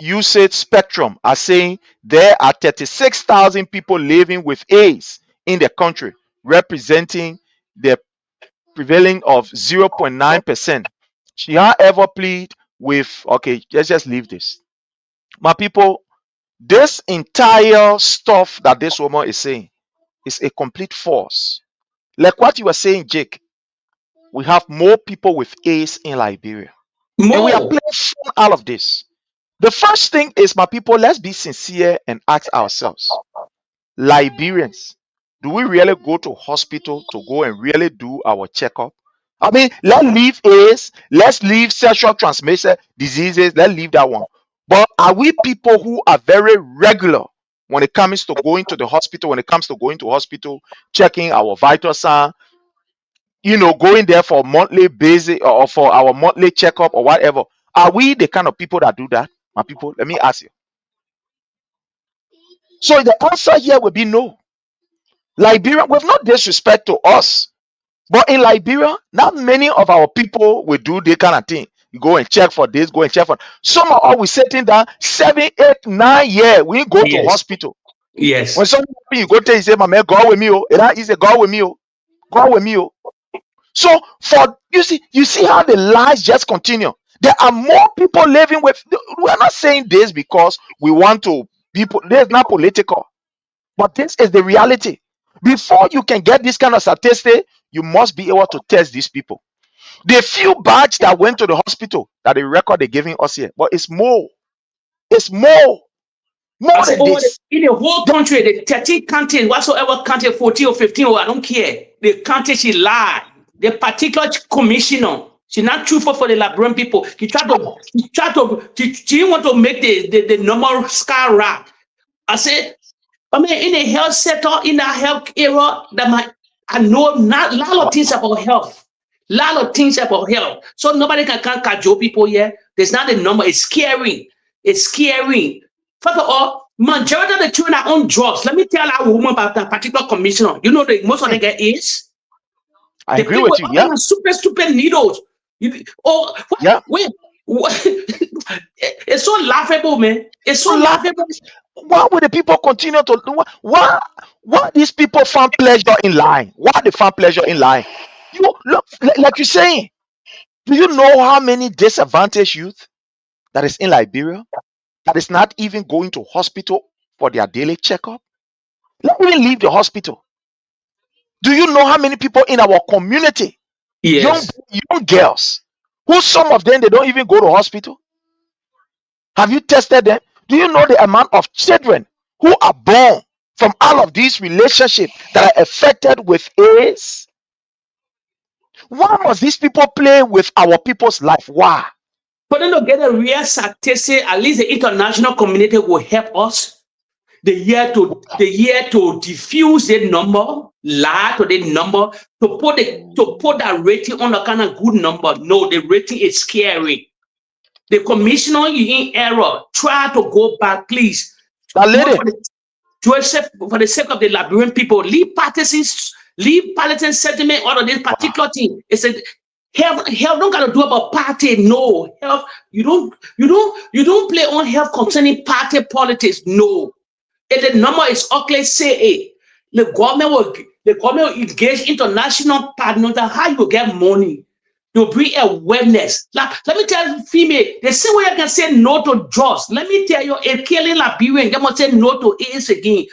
S2: usage spectrum are saying there are 36,000 people living with AIDS in the country, representing the prevailing of 0.9%. She, however, plead with let's just leave this. My people, this entire stuff that this woman is saying is a complete force. Like what you were saying, Jake, we have more people with AIDS in Liberia. And we are
S12: More.
S2: playing fun out of this. The first thing is, my people, let's be sincere and ask ourselves, Liberians, do we really go to hospital to go and really do our checkup? I mean, let's leave AIDS, let's leave sexual transmission diseases, let's leave that one. But are we people who are very regular when it comes to going to the hospital, checking our vital sign, going there for monthly basis or for our monthly checkup or whatever? Are we the kind of people that do that, my people? Let me ask you. So the answer here will be no. Liberia, with no disrespect to us, but in Liberia, not many of our people will do this kind of thing. You go and check for this, go and check for. Some are always sitting down 7, 8, 9 years. We go to
S12: Yes.
S2: hospital.
S12: Yes.
S2: When something happen, you go tell you say, "My man, God with me." Oh, and I say, "God with me." Oh. Go with me. Oh. So you see how the lies just continue. There are more people living with. We are not saying this because we want to. People, there's not political, but this is the reality. Before you can get this kind of statistic, you must be able to test these people. The few batch that went to the hospital that the record they're giving us here, but it's more. It's more
S12: I say,
S2: than
S12: oh,
S2: this.
S12: in the whole country, the 13 counties, whatsoever county, 14 or 15, or I don't care. The county, she lied. The particular commissioner, she not truthful for the Liberian people. She want to make the normal skyrocket. I said, I mean, in the health sector, in the health era, I know not a lot of things about health. Lot of things about health. So nobody can cajole people here. There's not a number. It's scary. It's scary. First of all, majority of the children are on drugs. Let me tell that woman about that particular commissioner. You know most of them get AIDS.
S2: I
S12: They
S2: agree
S12: play
S2: with
S12: with
S2: you.
S12: all
S2: Yeah.
S12: kind of stupid needles.
S2: Yeah.
S12: Wait. It's so laughable, man. It's so laughable.
S2: Why would the people continue to why these people find pleasure in lying? Why they find pleasure in lying? You look like you're saying. Do you know how many disadvantaged youth that is in Liberia that is not even going to hospital for their daily checkup? Let me leave the hospital. Do you know how many people in our community, young
S12: Yes.
S2: girls, who some of them they don't even go to hospital? Have you tested them? Do you know the amount of children who are born from all of these relationships that are affected with AIDS? Why must these people play with our people's life? Why?
S12: For them to get a real statistic, at least the international community will help us. The year to diffuse the number, lie to the number, to put that rating on a kind of good number. No, the rating is scary. The commissioner is in error. Try to go back, please.
S2: That lady.
S12: For the sake of the Liberian people, leave partisan sentiment out of this particular thing. It's a health don't gotta do about party. No, health, you don't play on health concerning party politics. No. If the number is ugly, say it. The government will engage international partners on how you get money to bring awareness. Like, let me tell you, female, the same way I can say no to drugs. Let me tell you, a killing Liberian, they must say no to AIDS again.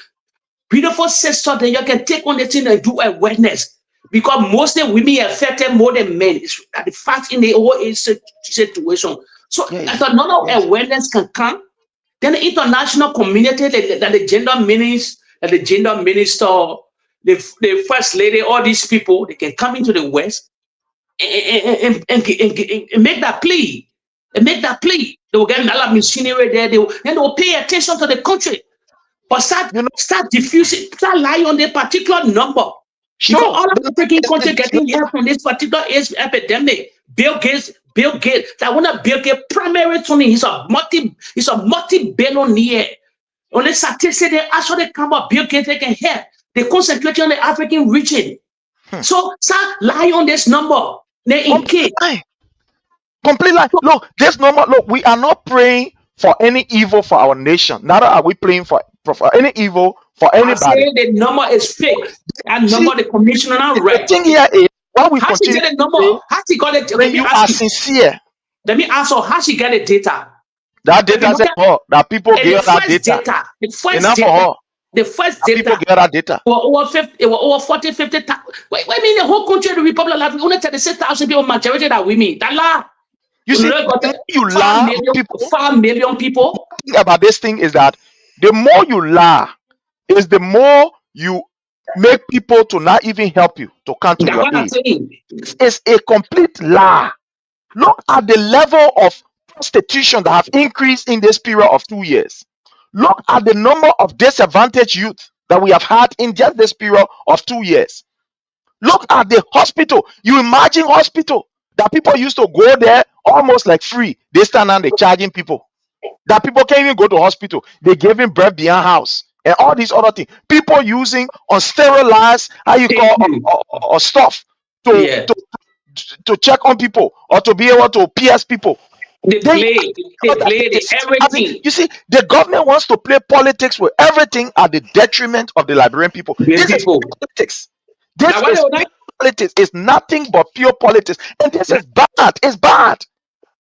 S12: Beautiful sister, then you can take on the thing and do awareness. Because mostly women are affected more than men. It's the fact in the whole AIDS situation. So if another awareness can come, then the international community, the gender minister, the first lady, all these people, they can come into the West and make that plea. And make that plea. They will get a lot of machinery there. Then they will pay attention to the country. But start diffusing, start lying on the particular number. Because all of the African countries getting help from this particular AIDS epidemic. Bill Gates, that one of Bill Gates' primary Tony, he's a multi-billionaire. On the statistic, they actually come up, Bill Gates, they can help. They concentrate on the African region. So start lying on this number.
S2: Complete lie. Look, this number, look, we are not praying for any evil for our nation. Neither are we praying for any evil for anybody.
S12: I say the number is fake. That number, the commissioner not right.
S2: The thing here is, why we
S12: how she
S2: continue
S12: get the number? How she got it?
S2: when you are sincere.
S12: Let me ask her how she get the data.
S2: That data said her, that people get that data.
S12: The first
S2: Enough
S12: data.
S2: for her.
S12: The first
S2: that
S12: data.
S2: People get that data.
S12: It was over 40, 50,000. Wait, mean the whole country, the Republic of Latvia, only 36,000 people, majority that women. That lie.
S2: You see, you lie,
S12: 5 million people.
S2: The thing about this thing is that the more you lie, is the more you make people to not even help you to come to your aid. It's a complete lie. Look at the level of prostitution that have increased in this period of 2 years. Look at the number of disadvantaged youth that we have had in just this period of 2 years. Look at the hospital. You imagine hospital that people used to go there almost like free. They stand and they charging people. That people can't even go to hospital. They giving birth behind house and all these other things. People using unsterilized, or stuff to check on people or to be able to pierce people.
S12: They play everything.
S2: You see, the government wants to play politics with everything at the detriment of the Liberian people. This is politics. politics. It's nothing but pure politics. And this is bad. It's bad.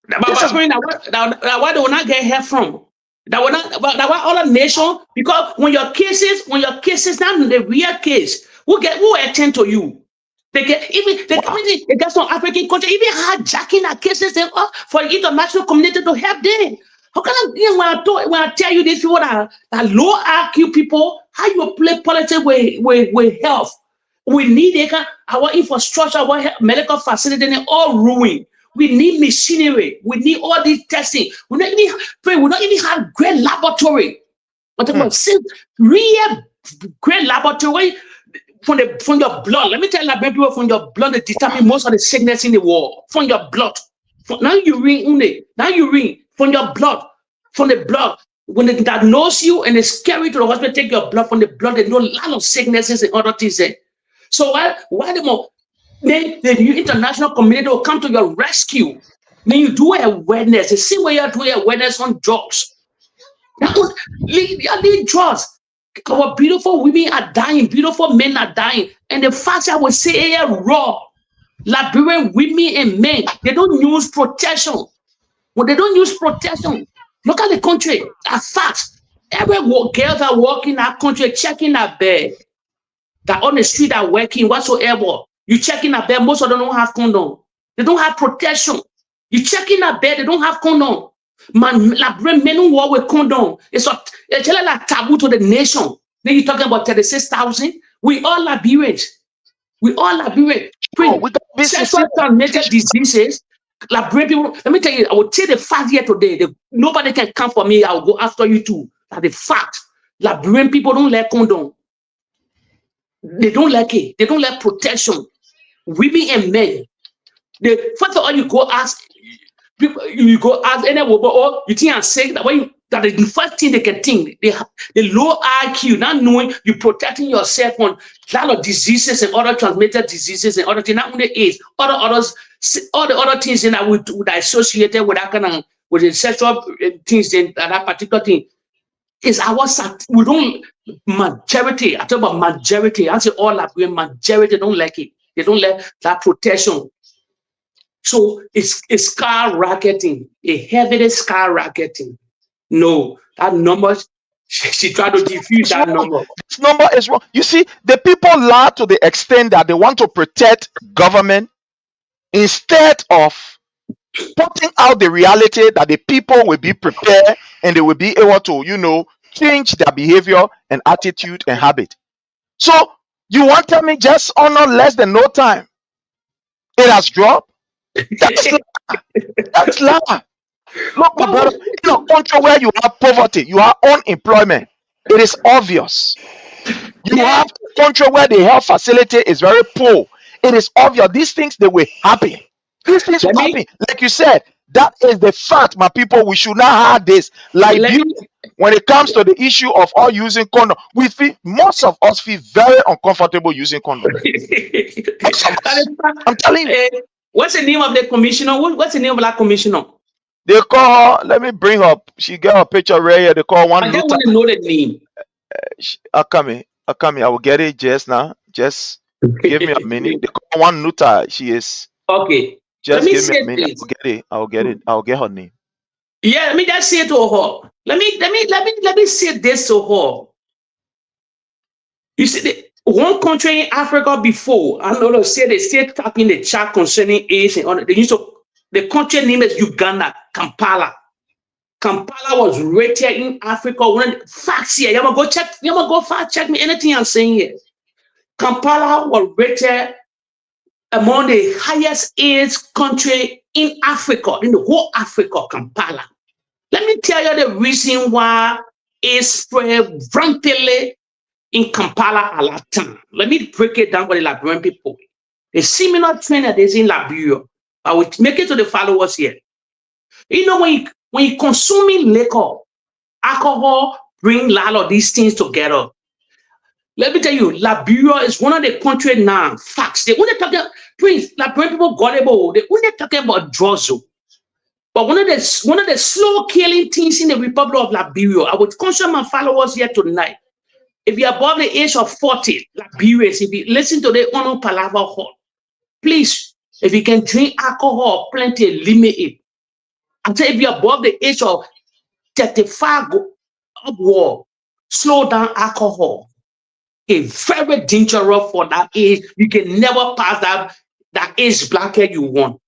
S12: But why they will not get help from? That will not. That why other nation, because when your cases now the real case, who attend to you? They get even the community. They get some African country even hijacking our cases for the international community to help them. How can when I tell you these people that low IQ people, how you play politics with health? We need our infrastructure, our medical facility, they all ruined. We need machinery. We need all these testing. We don't even have great laboratory. But real great laboratory from your blood. Let me tell you, people, from your blood, they determine most of the sickness in the world. From your blood. Now you ring from your blood. From the blood. When they diagnose you and they carry you to the hospital, take your blood from the blood, they know a lot of sicknesses and other things there. So why the international community will come to your rescue. Then you do awareness. You see where you're doing awareness on drugs. Leave drugs. Our beautiful women are dying, beautiful men are dying. And the fact I would say raw. Liberian women and men, they don't use protection. When they don't use protection, look at the country. A fact. Every girls are walking in our country, checking our bed. That on the street are working whatsoever. You check in a bed, most of them don't have condom. They don't have protection. You check in a bed, they don't have condom. Man, men who work with condom. It's like taboo to the nation. Then you're talking about 36,000. We all Liberians. We all Liberians. Sexual transmitted diseases. Liberian people. Let me tell you, I will tell the fact here today. Nobody can come for me. I will go after you too. That's the fact. Liberian people don't like condom. They don't like it. They don't like protection. Women and men. First of all, you go ask anyone, or you think I'm saying that that is the first thing they can think. The low IQ, not knowing you protecting yourself from a lot of diseases and other transmitted diseases and other things, not only AIDS, all the other things that would associated with that kind of with the sexual things and that particular thing. Is we don't majority. I talk about majority. I say all Liberian majority don't like it. They don't like that protection. So it's skyrocketing, a heavy skyrocketing. No, that number, she tried to defuse that number.
S2: This number is wrong. You see, the people lie to the extent that they want to protect government instead of putting out the reality that the people will be prepared and they will be able to, change their behavior and attitude and habit. So you want to tell me just honor less than no time? It has dropped? That's lie. That's lie. Look, my brother, in a country where you have poverty, you have unemployment, it is obvious. You have a country where the health facility is very poor. It is obvious. These things, they will happen. These things will happen. Like you said, that is the fact, my people. We should not have this. Like when it comes to the issue of all using condom, most of us feel very uncomfortable using condom. I'm telling you.
S12: What's the name of the commissioner? What's the name of that commissioner?
S2: They call her. Let me bring her. She got her picture right here. They call one.
S12: I don't want to know the name.
S2: Akami. I will get it just now. Just give me a minute. They call one Nuta. She is
S12: okay.
S2: Just give me a minute. I'll get it. I'll get her name.
S12: Yeah, let me just say it to her. Let me say this to her. You see, one country in Africa before, I know they say talking the chat concerning AIDS and all. They used to. The country name is Uganda, Kampala. Kampala was rated in Africa. One facts here. You go fact check me anything I'm saying here. Kampala was rated among the highest AIDS country in Africa, in the whole Africa, Kampala. Let me tell you the reason why AIDS spread rampantly in Kampala a lot of time. Let me break it down for the Liberian people. A similar trend that is in Liberia. I will make it to the followers here. You know, when you consuming liquor, alcohol bring a lot of these things together. Let me tell you, Liberia is one of the countries now. Facts. They only talking, please, Liberian people gullible. They only talking about drugs. But one of the slow killing things in the Republic of Liberia, I would caution my followers here tonight. If you're above the age of 40, Liberians, if you listen to the Ono Palava Hall, Please, if you can drink alcohol, plenty, limit it. I'm saying if you're above the age of 35 upward, slow down alcohol. It's very dangerous for that age. You can never pass that age bracket you want.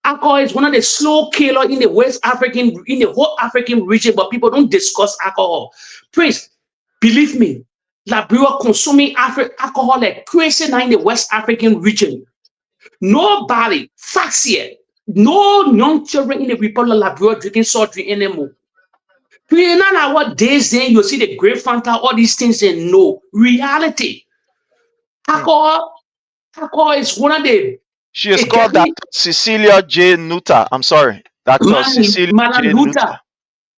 S12: Alcohol is one of the slow killer in the whole African region, but people don't discuss alcohol. Please, believe me, Liberia consuming alcohol like crazy now in the West African region. Nobody, facts here, no young children in the Republic of Liberia drinking soft drink anymore. In our days, then you see the Great Fanta, all these things, and no reality. Alcohol is one of the.
S2: She is called Dr. Cecilia J. Nutter. I'm sorry, Dr. Cecilia J. Nutter.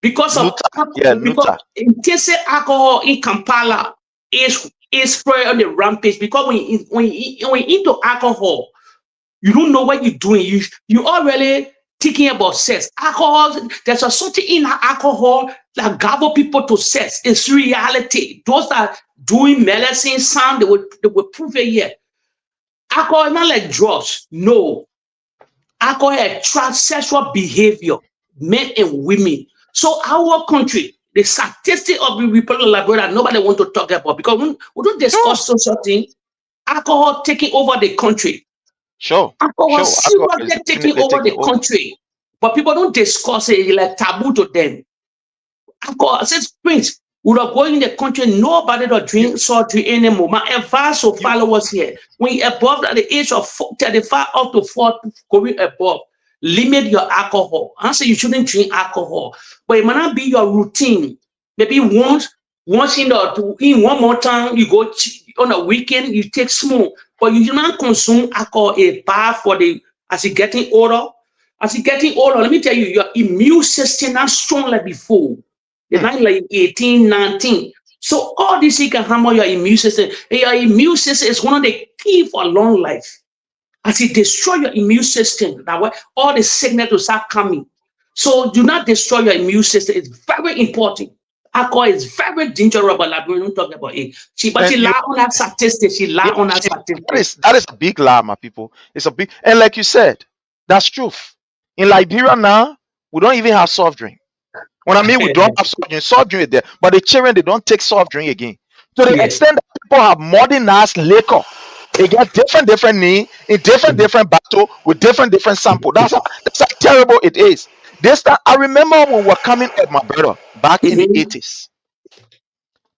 S12: Because of
S2: Nutter.
S12: In case alcohol in Kampala is spread on the rampage. Because when you into alcohol, you don't know what you're doing. You already thinking about sex. Alcohol, there's a something in alcohol that gather people to sex. It's reality. Those that are doing medicine, sound, they will prove it here. Alcohol is not like drugs. No. Alcohol attracts sexual behavior, men and women. So our country, the statistic of the Republic of Liberia, nobody want to talk about because we don't discuss social thing. Alcohol taking over the country.
S2: Sure.
S12: Alcohol seriously taking over the country. But people don't discuss it, like taboo to them. Alcohol, since Prince, we are going in the country, nobody don't drink soft drink anymore. My advice to followers here, when you're above at the age of 35 up to 40, going above, limit your alcohol. I say you shouldn't drink alcohol, but it might not be your routine. Maybe once in one more time, you go on a weekend, you take small, but you do not consume alcohol. It's bad for as you're getting older. As you're getting older, let me tell you, your immune system not strong like before. It's not like 18, 19. So all this can harm your immune system. And your immune system is one of the key for long life. As it destroy your immune system, that way all the sickness will start coming. So do not destroy your immune system. It's very important. Alcohol is very dangerous, but we don't talk about it. She lie on that statistic. She lie on that statistic.
S2: That is a big lie, my people. It's a big, and like you said, that's truth. In Liberia now, we don't even have soft drink. When I mean we don't have soft drink is there, but the children, they don't take soft drink again. To the extent that people have modernized liquor. They get different name in different battle with different sample. That's how terrible it is. This time, I remember when we were coming up, my brother, back in the 80s.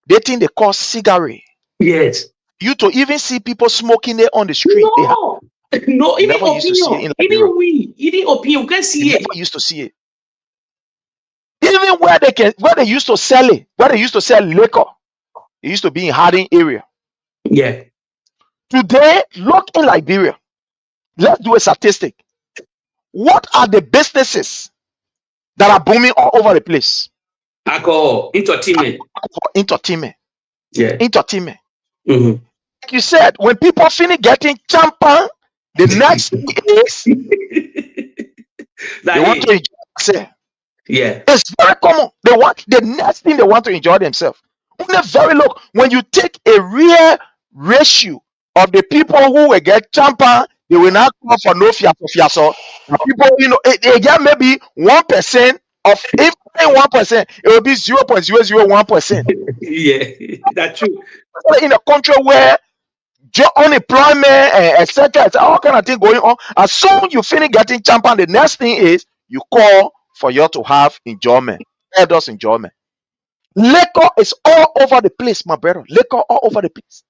S2: They think they call cigarette.
S12: Yes.
S2: You to even see people smoking it on the street.
S12: No, no, even opinion, even opinion, you can see it.
S2: Never used to see it. Even where they used to sell it, where they used to sell liquor, it used to be in Harding area.
S12: Yeah.
S2: Today, look in Liberia. Let's do a statistic. What are the businesses that are booming all over the place?
S12: Alcohol, entertainment. Yeah.
S2: Entertainment.
S12: Mm-hmm.
S2: Like you said, when people finish getting champagne, the next thing is they want to enjoy themselves.
S12: Yeah.
S2: It's very common. They want the next thing they want to enjoy themselves. Very low. When you take a real ratio of the people who will get champagne, they will not call for no fiaso. People, they get maybe 1% of, if 1%, it will be 0.001%.
S12: Yeah, that's true.
S2: In a country where unemployment, etc., all kind of thing going on, as soon you finish getting champagne, the next thing is you call for you to have enjoyment, adults enjoyment. Liquor is all over the place, my brother. Liquor all over the place.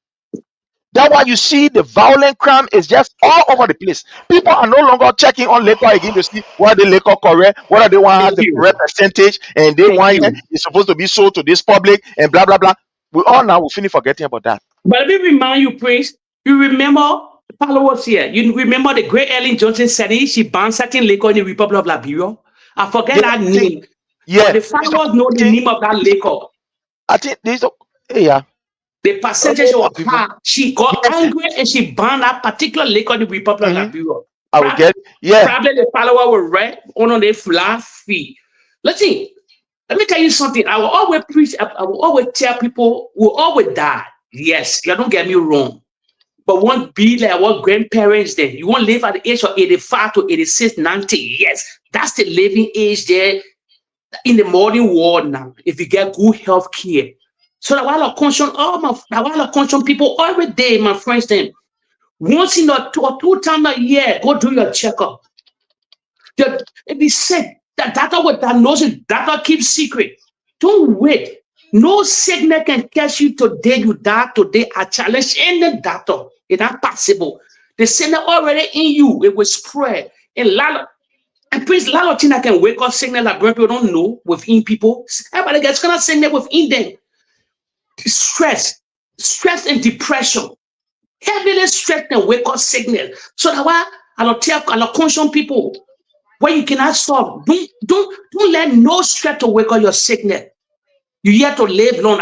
S2: That's why you see the violent crime is just all over the place. People are no longer checking on liquor again to see what the liquor correct, whether they want to have the correct percentage, and they want it's supposed to be sold to this public, and blah blah blah. We all now will finish forgetting about that.
S12: But let me remind you, Prince. You remember followers here. You remember the great Ellen Johnson said she banned certain liquor in the Republic of Liberia. I forget that name.
S2: Yeah,
S12: but the followers know the name of that liquor.
S2: I think there's
S12: the percentage of her, she got angry and she banned that particular liquor in the Republic of Liberia.
S2: I will get
S12: Probably the follower will read on the flat fee. Let me tell you something. I will always preach, I will always tell people we always die. Yes, you don't get me wrong. but won't be like our grandparents then. You won't live at the age of 85 to 86, 90 years. That's the living age there in the modern world now, if you get good health care. So that while I caution people every day, my friends, then once in a two times a year, go do your checkup. If you sick, that doctor with diagnosis, doctor keep secret. Don't wait. No sickness can catch you today. You die today. I challenge any doctor. It's not possible. The sickness already in you. It will spread. And please, a lot of things that can wake up sickness that people don't know within people. Everybody gets kind of sickness within them. Stress and depression. Heavily stress can wake up sickness. So that's why I'll caution people. When you cannot solve, don't let no stress to wake up your sickness. You have to live long.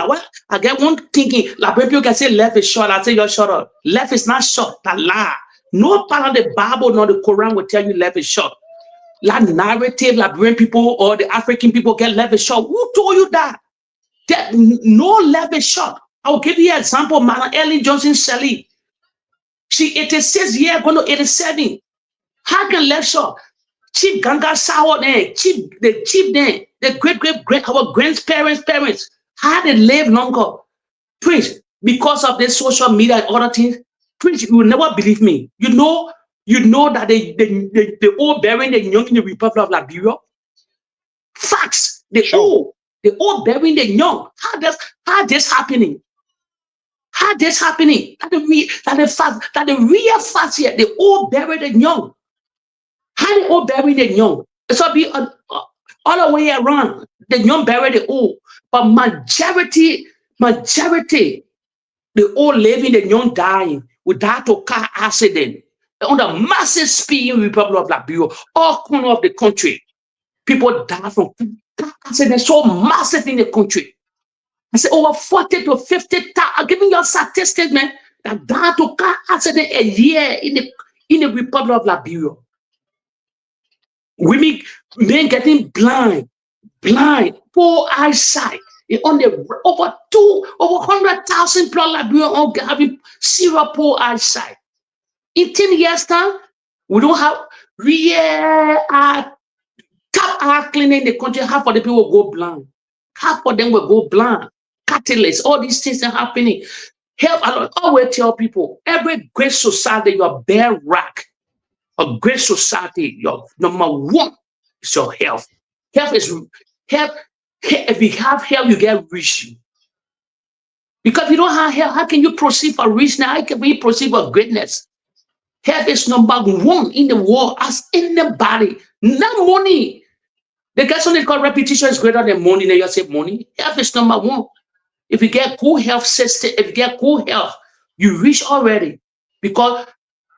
S12: I get one thinking, like people can say life is short. I say you're short up. Life is not short. That lie. No part of the Bible nor the Quran will tell you life is short. That narrative, like bring people or the African people get life is short. Who told you that? That no life is short. I will give you an example. Madam Ellen Johnson Sally. She 86 years, going to 87. How can life short? Chief Ganga Sawa, the chief then, the great our grandparents, parents, how they live longer. Prince, because of the social media and other things, Prince, you will never believe me. You know that they all burying the young in the Republic of Liberia. Facts. They all burying the young. How this happening? How this happening? That the real facts here. They all bury the young. How they all bury the young? So be all the way around. The young bury the old, but majority, they all living, the young dying without a car accident. On the massive speed in the Republic of Liberia, all corners of the country, people die from car accidents so massive in the country. I say over 40 to 50,000. I'm giving you a statistic, man, that die to car accident a year in the Republic of Liberia. Women, men getting blind, poor eyesight. On the over 100,000 plus Liberians having serious poor eyesight. In 10 years' time, we don't have real top eye clinic in the country. Half of the people will go blind. Half of them will go blind. Catalysts, all these things are happening. Help, I always tell people, every great society, your bare rock. A great society, your number one is your health. Health. If you have health, you get rich. Because if you don't have health, how can you proceed for richness? How can we proceed for greatness? Health is number one in the world as anybody. Not money. The guy something called repetition is greater than money. Then you say money. Health is number one. If you get good health system, if you get good health, you reach already. Because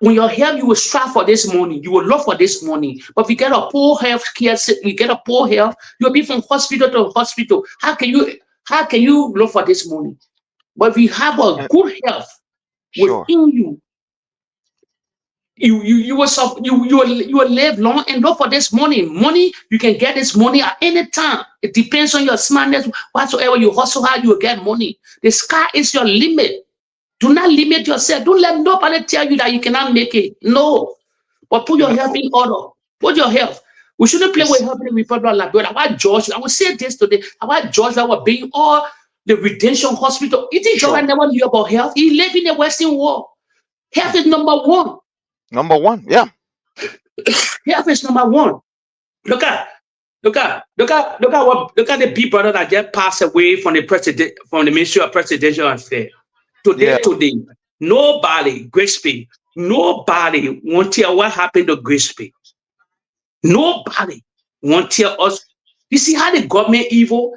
S12: when your health, you will strive for this money. You will look for this money. But if you get a poor health care, you get a poor health, you'll be from hospital to hospital. How can you look for this money? But if you have a good health within you, you will live long and look for this money. Money, you can get this money at any time. It depends on your smartness. Whatsoever you hustle hard, you will get money. The sky is your limit. Do not limit yourself. Don't let nobody tell you that you cannot make it. No. But put your health in order. Put your health. We shouldn't play with health in the Republic of Liberia. Why George? I will say this today. Why George that was being all the Redemption Hospital. You think George never knew about health? He lived in the Western world. Health is number one.
S2: Number one, yeah.
S12: Health is number one. Look at the big brother that just passed away from the Ministry of Presidential Affairs. Today, nobody, Grisby, nobody won't tell what happened to Grisby. Nobody won't tell us. You see how the government evil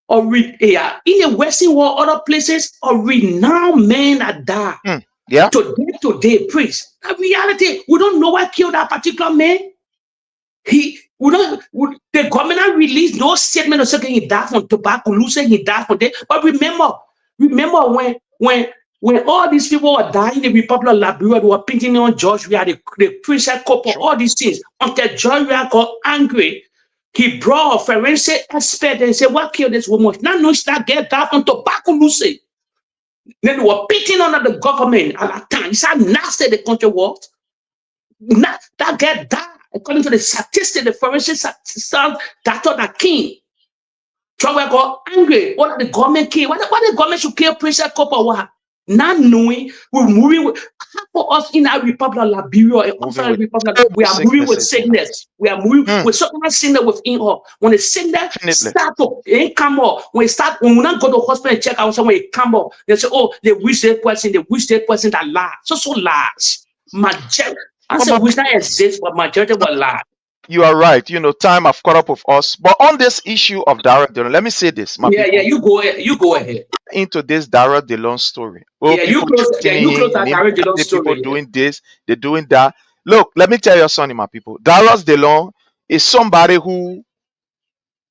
S12: or in the Western world, other places, a renowned man that died.
S2: Yeah.
S12: Today, please. That reality, we don't know what killed that particular man. The government released no statement of saying he died from tuberculosis, he died from that. But remember when all these people were dying in the Republic of Liberia, they were painting on George Weah, the princess couple, all these things. Until George Weah got angry, he brought a forensic expert and said, what killed this woman? Now, no, she not get died from tuberculosis. Then they were beating under the government at that time. You see how nasty the country was? That guy died. According to the statistics, the forensic statistics, that thought that king. Trump got angry. What the government came? Why the government should kill Princess Copper? What? Not knowing we're moving with, for us in our Republic of Liberia and outside the Republic, we are moving with sickness. We are moving with something sickness within us. When the sickness start to come up, when we not go to the hospital and check out someone come up, they say, oh, they wish that person that lies. So lies. Majority. I said which not exist, but majority will lie.
S2: You are right. You know, time have caught up with us. But on this issue of Dara Delon, let me say this. My people,
S12: you go ahead. You go ahead.
S2: Into this Dara Delon story. Oh,
S12: you close that Dara Delon story.
S2: People doing this, they're doing that. Look, let me tell you something, my people. Dara Delon is somebody who,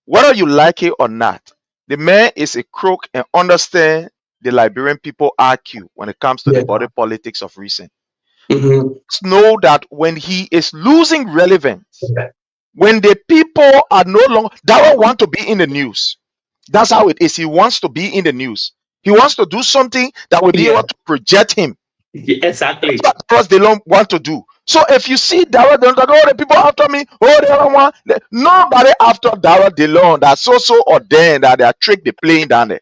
S2: whether you like it or not, the man is a crook and understand the Liberian people IQ when it comes to the body politics of recent. Know that when he is losing relevance, when the people are no longer, Dara want to be in the news. That's how it is. He wants to be in the news. He wants to do something that will be able to project him.
S12: Exactly.
S2: That's what they don't want to do. So if you see Dara Delon, oh, the people after me, oh, the other one, nobody after Dara Delon that's so ordained that they are tricked, they're playing down there.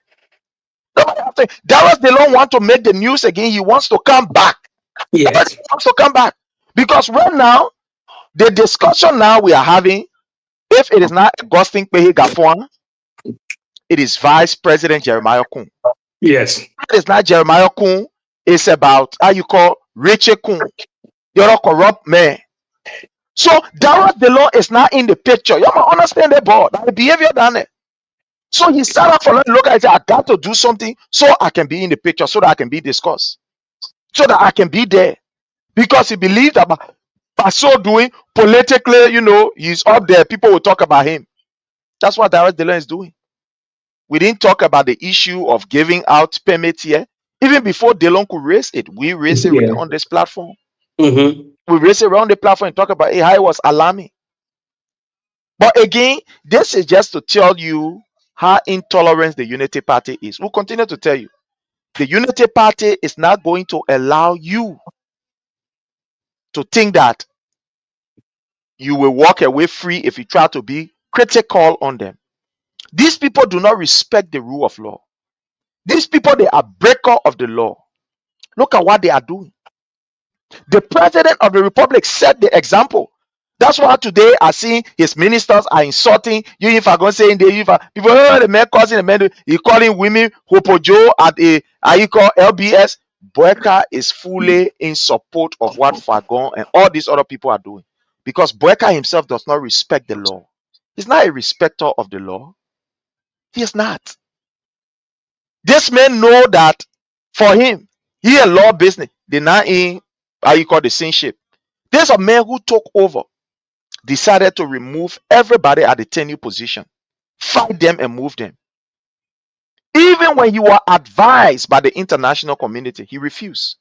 S2: Nobody after Dara Delon want to make the news again. He wants to come back.
S12: Yes.
S2: He wants to come back. Because right now, the discussion now we are having, if it is not Augustine Pehe Gafuan, it is Vice President Jeremiah Kun.
S12: Yes.
S2: It is not Jeremiah Kun. It's about how you call Richard Kun. You're a corrupt man. So Dara Delon is not in the picture. You must understand that, boy. That the behavior done it. So he sat up for a look at it. I got to do something so I can be in the picture, so that I can be discussed, so that I can be there. Because he believed that by so doing, politically, you know, he's up there. People will talk about him. That's what Dara Delon is doing. We didn't talk about the issue of giving out permits here. Even before Delon could raise it, we raised it on this platform. We raised it around the platform and talk about how it was alarming. But again, this is just to tell you how intolerant the Unity Party is. We'll continue to tell you. The Unity Party is not going to allow you to think that you will walk away free if you try to be critical on them. These people do not respect the rule of law. These people, they are breaker of the law. Look at what they are doing. The president of the republic set the example. That's why today I see his ministers are insulting you. If I'm going to say in the people, oh, the man causing the man, he calling women Hopojo at you call LBS. BOAKAI is fully in support of what Fagon and all these other people are doing, because BOAKAI himself does not respect the law. He's not a respecter of the law. He is not. This man know that for him, he a law business. They're not in you call the sinship. There's a man who took over, decided to remove everybody at the tenure position, fight them and move them. Even when you were advised by the international community, he refused.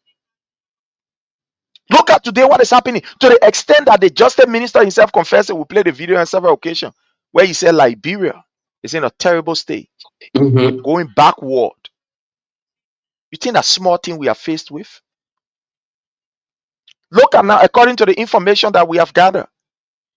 S2: Look at today what is happening, to the extent that the justice minister himself confessed. We played the video on several occasions where he said Liberia is in a terrible state. We're going backward. You think that small thing we are faced with? Look at now, according to the information that we have gathered,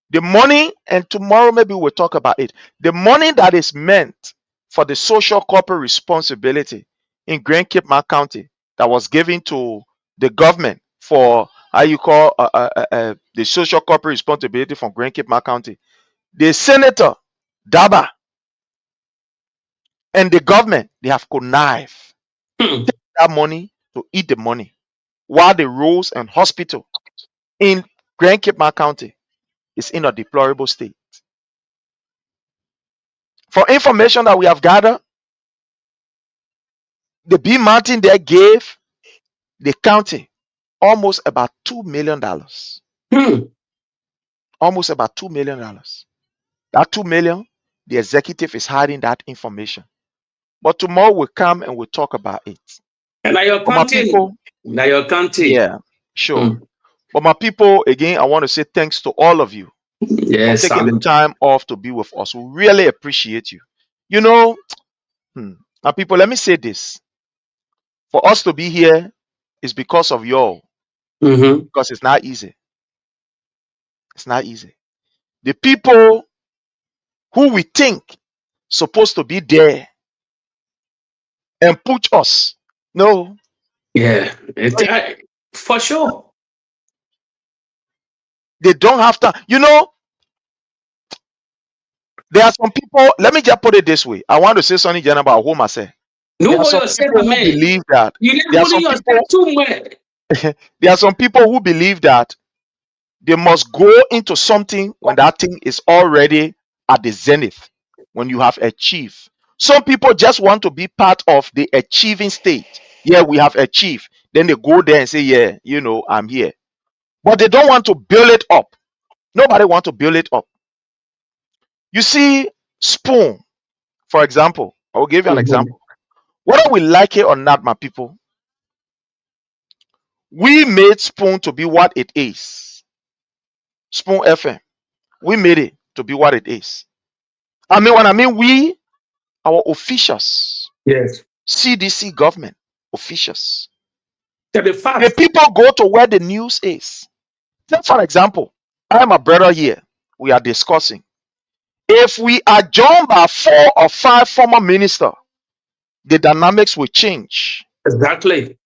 S2: the money, and tomorrow maybe we'll talk about it, the money that is meant for the social corporate responsibility in Grand Cape Mount County that was given to the government for the social corporate responsibility from Grand Cape Mount County. The senator, Daba, and the government, they have connived. Take that money to eat the money, while the roads and hospital in Grand Cape Mount County is in a deplorable state. For information that we have gathered, the B Mountain there gave the county almost about $2 million. Almost about $2 million. That $2 million, the executive is hiding that information. But tomorrow we'll come and we'll talk about it.
S12: And now your county. Now your county.
S2: Yeah, sure. But my people, again, I want to say thanks to all of you for taking the time off to be with us. We really appreciate you. You know, my people, let me say this. For us to be here is because of y'all. Because it's not easy. It's not easy. The people who we think supposed to be there and push us. No.
S12: Yeah, for sure.
S2: They don't have to. You know, there are some people. Let me just put it this way. I want to say something general about whom I say. There
S12: No
S2: are
S12: more
S2: some
S12: yourself,
S2: people who
S12: man.
S2: believe that.
S12: You
S2: There
S12: didn't
S2: are
S12: put
S2: some
S12: yourself
S2: people.
S12: too much.
S2: There are some people who believe that they must go into something when that thing is already at the zenith, when you have achieved. Some people just want to be part of the achieving state. Yeah, we have achieved. Then they go there and say, yeah, you know, I'm here. But they don't want to build it up. Nobody want to build it up. You see, Spoon, for example, I will give you an example. Whether we like it or not, my people, we made Spoon to be what it is. Spoon FM. We made it to be what it is. I mean, when I mean we, our officials,
S12: Yes.
S2: CDC government officials,
S12: Tell the
S2: the
S12: fact.
S2: people go to where the news is. Take for example, I am a brother here. We are discussing. If we are joined by 4 or 5 former ministers, the dynamics will change.
S12: Exactly.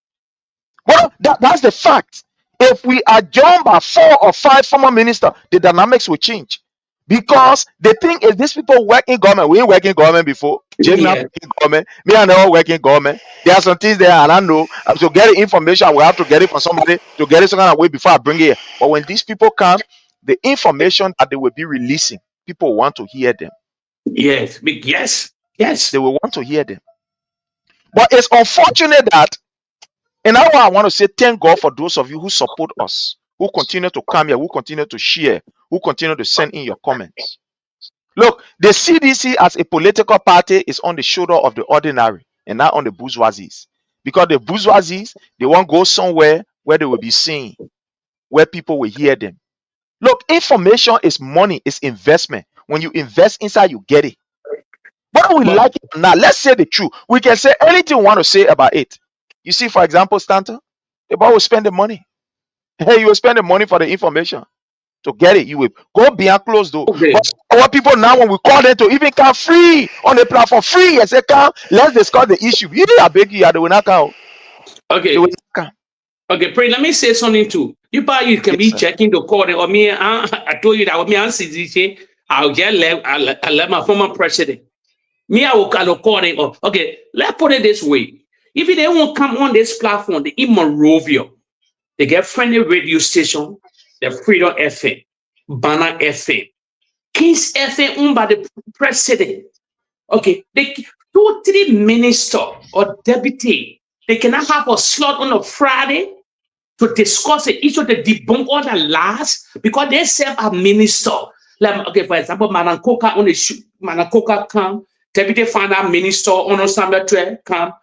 S2: Well, that's the fact. If we are joined by 4 or 5 former ministers, the dynamics will change. Because the thing is, these people work in government. We ain't working government before. Jamie not
S12: Yeah.
S2: working government. Me and never working government. There are some things there and I know. To get the information, I will have to get it from somebody to get it some kind of way before I bring it here. But when these people come, the information that they will be releasing, people want to hear them.
S12: Yes. Yes. Yes.
S2: They will want to hear them. But it's unfortunate that, and now I want to say thank God for those of you who support us, who continue to come here, who continue to share, who continue to send in your comments. Look, the CDC as a political party is on the shoulder of the ordinary and not on the bourgeoisies. Because the bourgeoisies, they want to go somewhere where they will be seen, where people will hear them. Look, information is money, it's investment. When you invest inside, you get it. Whether we like it or not, let's say the truth. We can say anything we want to say about it. You see, for example, Stanton, the boy will spend the money. Hey, you will spend the money for the information. To get it, you will go behind closed door.
S12: Okay.
S2: But our people now, when we call them to even come free on the platform, free, and say, come, let's discuss the issue. You I beg you, they will not come.
S12: Okay.
S2: They will not come.
S12: Okay, pray. Let me say something too. You can be checking the code or me. I told you that with me and CDC, I'll just let my former president. Me, I will call it. Okay, let's put it this way. If they won't come on this platform, the Monrovia, they get friendly radio station, the Freedom FM, Banner FM, Kings FM owned by the president. Okay, they 2-3 minister or deputy, they cannot have a slot on a Friday to discuss the issue, to debunk all the lies, because they serve a minister. Like, okay, for example, Manakoka on the Manakoka come, deputy finance minister on Sunday come,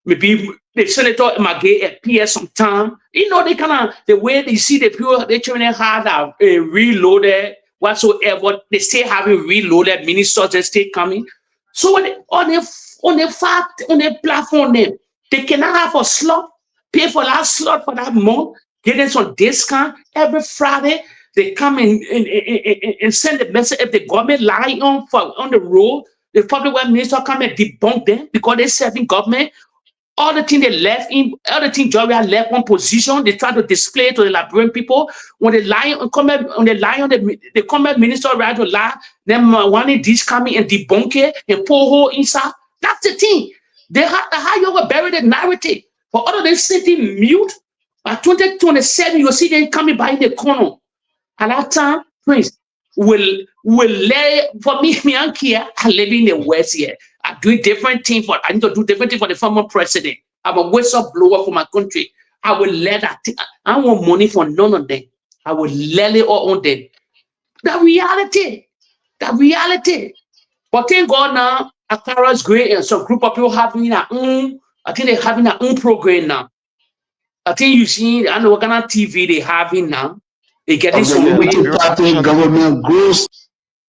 S12: maybe the senator Magay appear sometime. You know, they kind of the way they see the people, they trying hard a reloaded whatsoever. They still having reloaded ministers, they still coming. So on the platform, they cannot have a slot. Pay for that slot for that month, getting some discount every Friday. They come and send the message. If the government lie on the road, the public welfare minister come and debunk them because they're serving government. All the things they left in, all the things Georgia left on position, they try to display to the Liberian people. When they lie on the comment minister right to lie, then wanting this coming and debunk it and pull hole inside. That's the thing. They have how you will bury the narrative. For all of them sitting mute, by 2027, you'll see them coming by in the corner. At that time, Prince will let for me and Kia. I live in the West here. I do different things I need to do different things for the former president. I'm a whistleblower for my country. I will let that. I want money for none of them. I will let it all on them. The reality. But thank God now, Akara's great and some group of people having their own. I think they're having their own program now. I think you see, I know what kind of TV they having now. They getting some way.
S4: Government grows.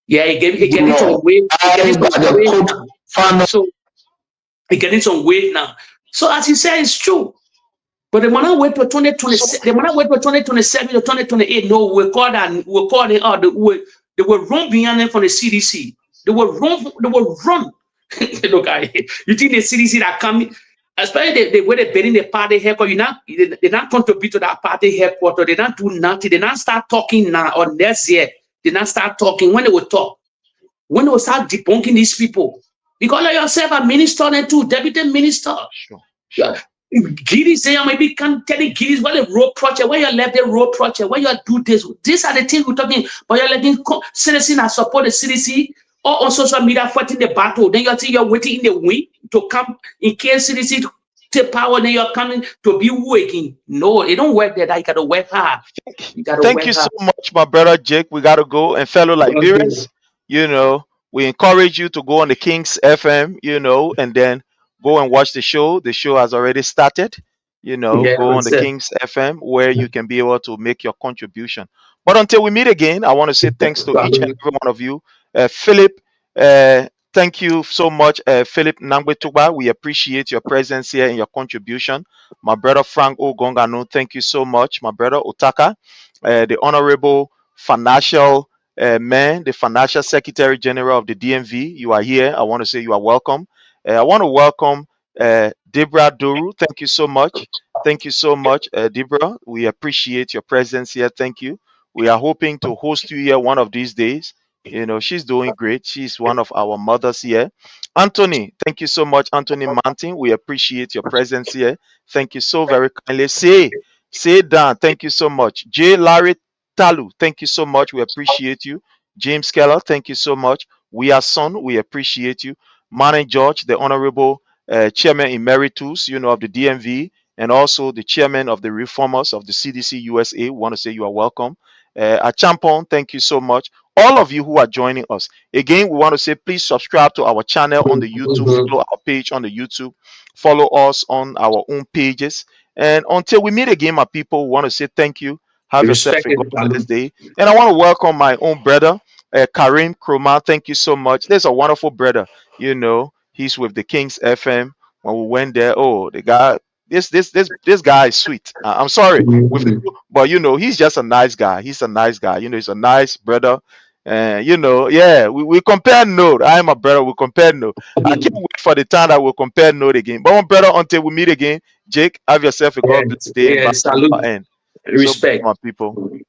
S12: Yeah, they getting some weight. So they getting some weight now. So as you said, it's true. But they might not wait till 2027. They might not wait till 2027 or 2028. No, we'll call that. We'll call it. They will run behind them from the CDC. They will run. They will run. Look, you think the CDC that coming, especially the way they building the party headquarters, they not contribute to that party headquarters. They not do nothing. They not start talking now or next year. They not start talking. When they will talk, when they will start debunking these people, because like yourself a minister and two deputy minister.
S2: Sure.
S12: Yeah. Giddy say, maybe can tell the Giddy what a road project, where you left the road project, where you do this. These are the things we're talking. But you're letting citizens that support the CDC or on social media fighting the battle. Then you're waiting in the wing to come in case CDC take power. Then you're coming to be working. No, it don't work there. You gotta work hard.
S2: Thank you so much, my brother Jake. We gotta go. And fellow Liberians, we encourage you to go on the King's FM, and then go and watch the show. The show has already started. Go on the King's FM where you can be able to make your contribution. But until we meet again, I want to say thanks to each and every one of you. Philip, thank you so much, Philip Nangbetuba. We appreciate your presence here and your contribution. My brother Frank Ogongano, thank you so much. My brother Otaka, the Honorable Financial Man, the Financial Secretary General of the DMV. You are here. I want to say you are welcome. I want to welcome Deborah Duru. Thank you so much. Thank you so much, Deborah. We appreciate your presence here. Thank you. We are hoping to host you here one of these days. She's doing great. She's one of our mothers here. Anthony, thank you so much, Anthony Martin. We appreciate your presence here. Thank you so very kindly. Say Dan, thank you so much. J. Larry Talu, thank you so much. We appreciate you. James Keller, thank you so much. We are son, we appreciate you. Manny George, the Honorable Chairman Emeritus, of the DMV, and also the Chairman of the Reformers of the CDC USA. We want to say you are welcome. Achampon, thank you so much. All of you who are joining us. Again, we want to say please subscribe to our channel on the YouTube, follow our page on the YouTube, follow us on our own pages. And until we meet again, my people, we want to say thank you. Have yourself a God-blessed day. And I want to welcome my own brother, Karim Kroma. Thank you so much. There's a wonderful brother. He's with the King's FM. When we went there, the guy, this guy is sweet. I'm sorry, but he's just a nice guy. He's a nice guy. He's a nice brother. Yeah, we compare note. I am a brother. We compare note. I can't wait for the time that we'll compare note again. But one brother, until we meet again, Jake, have yourself a God bless day.
S12: Salute.
S2: And
S12: Respect.
S2: so, my people.